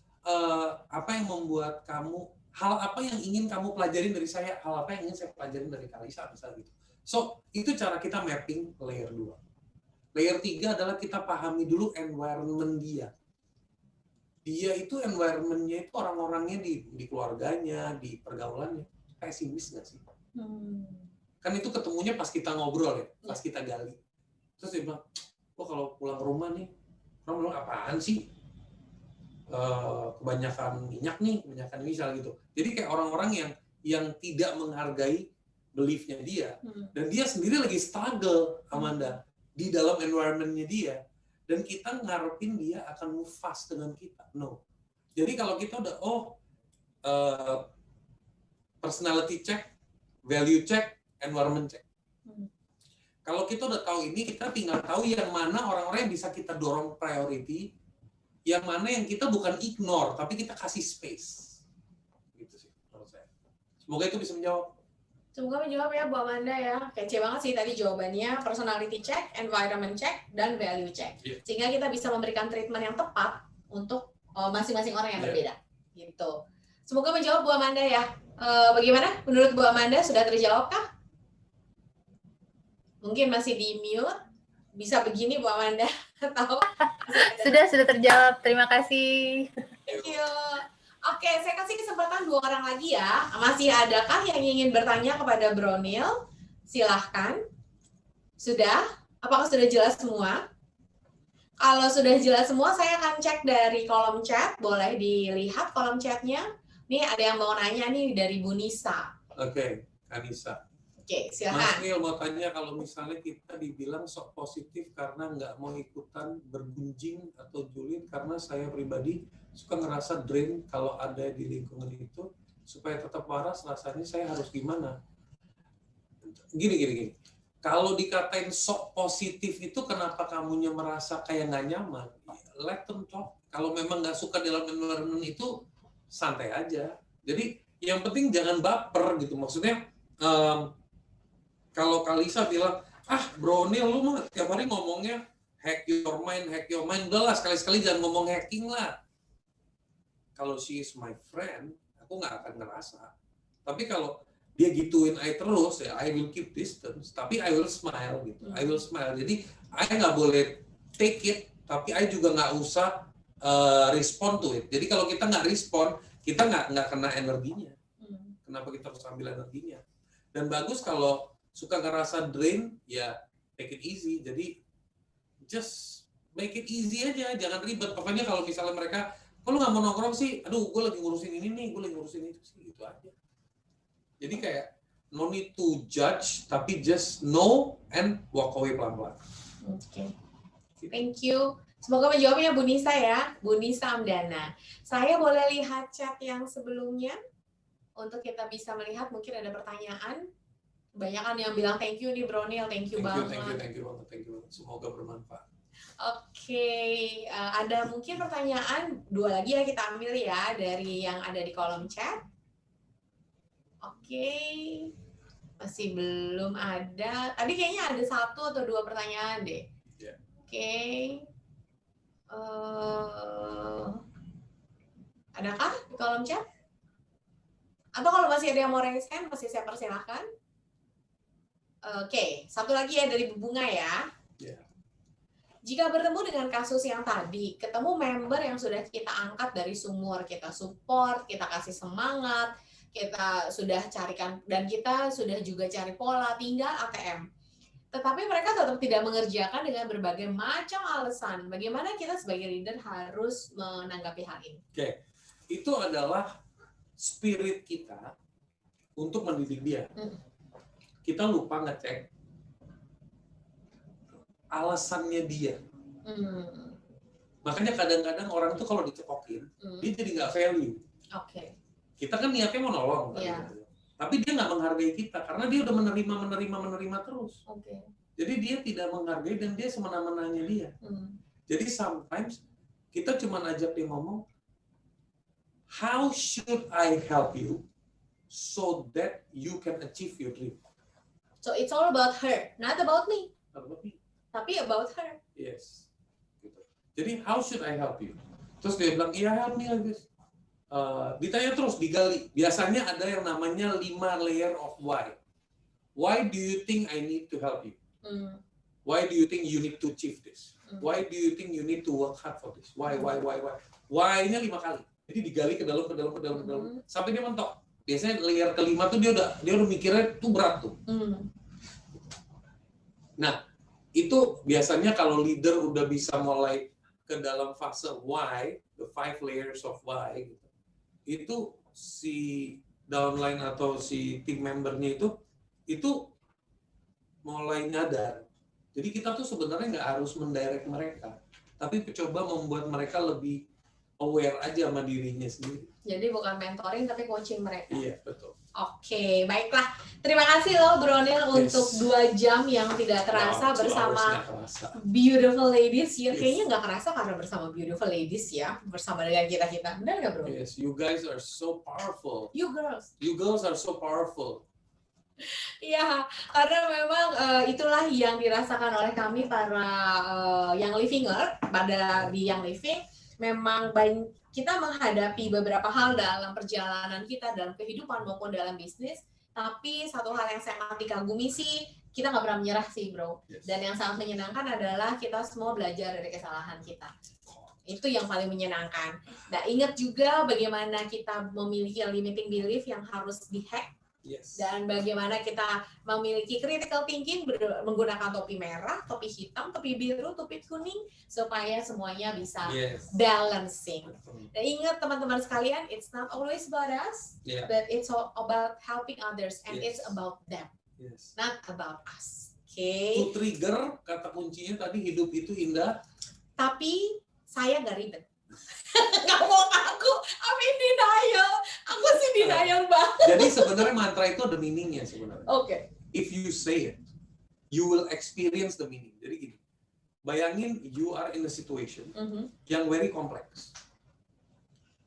apa yang membuat kamu, hal apa yang ingin kamu pelajarin dari saya, hal apa yang ingin saya pelajarin dari Kalisa, misalnya gitu. So, itu cara kita mapping layer 2. Layer 3 adalah kita pahami dulu environment dia. Dia itu environment-nya itu orang-orangnya di keluarganya, di pergaulannya. Pesimis nggak sih? Kan itu ketemunya pas kita ngobrol ya, pas kita gali. Terus dia bilang, kalau pulang ke rumah nih, orang bilang apaan sih? Kebanyakan minyak nih, kebanyakan misal gitu. Jadi kayak orang-orang yang tidak menghargai belief-nya dia, dan dia sendiri lagi struggle, Amanda, di dalam environment-nya dia, dan kita ngarepin dia akan move fast dengan kita. No. Jadi kalau kita udah personality check, value check, environment check. Kalau kita udah tahu ini, kita tinggal tahu yang mana orang-orang yang bisa kita dorong priority, yang mana yang kita bukan ignore, tapi kita kasih space. Gitu sih menurut saya. Semoga itu bisa menjawab.
Semoga menjawab ya Bu Amanda ya. Kece banget sih tadi jawabannya, personality check, environment check, dan value check. Yeah. Sehingga kita bisa memberikan treatment yang tepat untuk masing-masing orang yang berbeda. Gitu. Semoga menjawab Bu Amanda ya. Bagaimana menurut Bu Amanda, sudah terjawab kah? Mungkin masih di mute. Bisa begini Bu Amanda? Atau
sudah terjawab, terima kasih.
Thank you. Oke, saya kasih kesempatan 2 orang lagi ya. Masih adakah yang ingin bertanya kepada Bronil? Silahkan. Sudah? Apakah sudah jelas semua? Kalau sudah jelas semua, saya akan cek dari kolom chat. Boleh dilihat kolom chatnya. Nih ada yang mau nanya nih dari Bu Nisa.
Oke, Kanisa.
Oke, silakan.
Mas Nil mau tanya, kalau misalnya kita dibilang sok positif karena nggak mau ikutan bergunjing atau julid, karena saya pribadi suka ngerasa drain kalau ada di lingkungan itu, supaya tetap waras rasanya saya harus gimana? Gini. Kalau dikatain sok positif itu kenapa kamunya merasa kayak nggak nyaman? Let them talk. Kalau memang nggak suka dalam environment itu, santai aja. Jadi yang penting jangan baper gitu. Maksudnya, kalau Kalisa bilang, Bronil lu mah tiap hari ngomongnya hack your mind, udahlah sekali-sekali jangan ngomong hacking lah. Kalau she is my friend, aku nggak akan ngerasa. Tapi kalau dia gituin I terus, ya I will keep distance, tapi I will smile gitu. I will smile. Jadi I nggak boleh take it, tapi I juga nggak usah respond to it. Jadi kalau kita nggak respond, kita nggak kena energinya. Kenapa kita harus ambil energinya? Dan bagus kalau suka ngerasa drain, ya take it easy. Jadi just make it easy aja, jangan ribet. Pokoknya kalau misalnya mereka, kalau nggak mau nongkrong sih, aduh gue lagi ngurusin ini nih, gue lagi ngurusin itu sih, gitu aja. Jadi kayak no need to judge, tapi just know and walk away pelan-pelan.
Oke. Thank you. Semoga menjawabnya Bu Nisa ya, Bu Nisa Amdana. Saya boleh lihat chat yang sebelumnya untuk kita bisa melihat, mungkin ada pertanyaan. Banyak kan yang bilang thank you nih Bronil, thank you banget.
Thank you banget. Semoga bermanfaat.
Oke, ada mungkin pertanyaan 2 lagi ya kita ambil ya dari yang ada di kolom chat. Oke, masih belum ada. Tadi kayaknya ada 1 atau 2 pertanyaan deh.
Yeah.
Oke. Adakah di kolom chat? Atau kalau masih ada yang mau raise hand, masih saya persilahkan. Oke, satu lagi ya dari Bu Bunga ya.
Yeah.
Jika bertemu dengan kasus yang tadi, ketemu member yang sudah kita angkat dari sumur, kita support, kita kasih semangat, kita sudah carikan, dan kita sudah juga cari pola, tinggal ATM. Tetapi mereka tetap tidak mengerjakan dengan berbagai macam alasan. Bagaimana kita sebagai leader harus menanggapi hal ini?
Oke, itu adalah spirit kita untuk mendidik dia. Kita lupa ngecek alasannya dia. Makanya kadang-kadang orang tuh kalau dicekokin, dia jadi nggak value.
Oke.
Kita kan niatnya mau nolong, kan?
Iya.
Tapi dia nggak menghargai kita karena dia udah menerima terus.
Oke.
Jadi dia tidak menghargai dan dia semena-menanya dia. Jadi sometimes kita cuma ajak dia ngomong, how should I help you so that you can achieve your dream?
So it's all about her, not about me.
About me.
Tapi about her.
Yes. Gitu. Jadi how should I help you? Terus dia bilang, iya help me like this. Ditanya terus, digali. Biasanya ada yang namanya 5 layer of why. Why do you think I need to help you? Why do you think you need to achieve this? Why do you think you need to work hard for this? Why? Why-nya 5 kali. Jadi digali ke dalam. Sampai dia mentok. Biasanya layer kelima tuh dia udah mikirnya tuh berat tuh. Nah, itu biasanya kalau leader udah bisa mulai ke dalam fase why, the 5 layers of why gitu. Itu si downline atau si team membernya itu mulai nyadar. Jadi kita tuh sebenarnya nggak harus mendirect mereka, tapi coba membuat mereka lebih aware aja sama dirinya sendiri.
Jadi bukan mentoring tapi coaching mereka.
Iya, betul.
Oke, baiklah. Terima kasih loh Bro Neil untuk 2 jam yang tidak terasa bersama beautiful ladies ya. Kayaknya nggak kerasa karena bersama beautiful ladies ya, bersama dengan kita. Benar nggak Bro?
Yes, you guys are so powerful.
You girls
are so powerful.
Iya, karena memang itulah yang dirasakan oleh kami para Young Livinger di Young Living. Memang kita menghadapi beberapa hal dalam perjalanan kita, dalam kehidupan maupun dalam bisnis. Tapi satu hal yang sangat dikagumi sih, kita nggak pernah menyerah sih bro.
Yes.
Dan yang sangat menyenangkan adalah kita semua belajar dari kesalahan kita. Itu yang paling menyenangkan. Nah, ingat juga bagaimana kita memiliki limiting belief yang harus dihack.
Yes.
Dan bagaimana kita memiliki critical thinking menggunakan topi merah, topi hitam, topi biru, topi kuning supaya semuanya bisa balancing. Dan ingat teman-teman sekalian, it's not always about us, but it's all about helping others and it's about them, not about us. Okay.
To trigger kata kuncinya tadi, hidup itu indah.
Tapi saya nggak ribet. Nggak mau aku in denial. Aku sih denial banget.
Jadi sebenarnya mantra itu ada meaningnya sebenarnya.
Oke.
If you say it, you will experience the meaning. Jadi gini, bayangin you are in a situation yang very complex.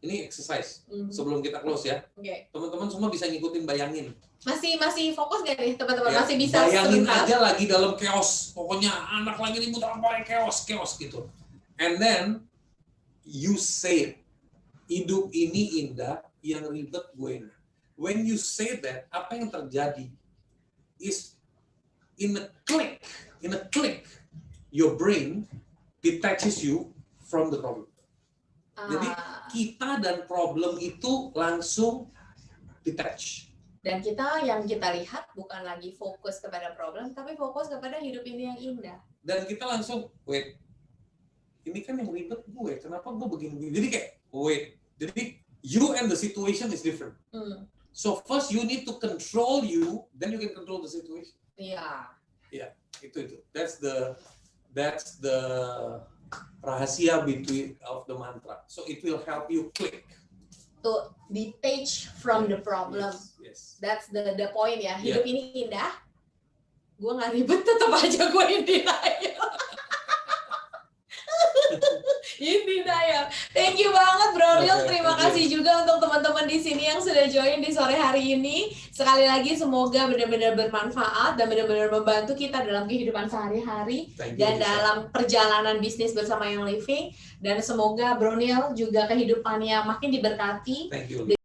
Ini exercise sebelum kita close ya. Teman-teman semua bisa ngikutin bayangin.
Masih fokus nggak nih teman-teman? Masih bisa
bayangin
sebentar?
aja lagi dalam chaos. Pokoknya anak lagi ribut apa chaos gitu. And then you say it. Hidup ini indah, yang ribet gue ini. When you say that, apa yang terjadi is in a click, your brain detaches you from the problem. Jadi kita dan problem itu langsung detach.
Dan yang kita lihat bukan lagi fokus kepada problem, tapi fokus kepada hidup ini yang indah.
Dan kita langsung, wait, ini kan yang ribet gue, kenapa gue begini? Jadi kayak, wait, jadi you and the situation is different. So first you need to control you, then you can control the situation.
Iya.
Yeah, itu. That's the rahasia of the mantra. So it will help you click.
To detach from the problem.
Yes.
That's the point ya. Hidup ini indah. Gue nggak ribet, tetap aja gue in denial. ya. Thank you banget Bro Neil.
Oke,
Terima
thank you.
kasih juga untuk teman-teman di sini yang sudah join di sore hari ini. Sekali lagi semoga benar-benar bermanfaat dan benar-benar membantu kita dalam kehidupan sehari-hari
Thank you,
dan
Lisa.
dalam perjalanan bisnis bersama Young Living. Dan semoga Bro Neil juga kehidupannya makin diberkati
Thank you.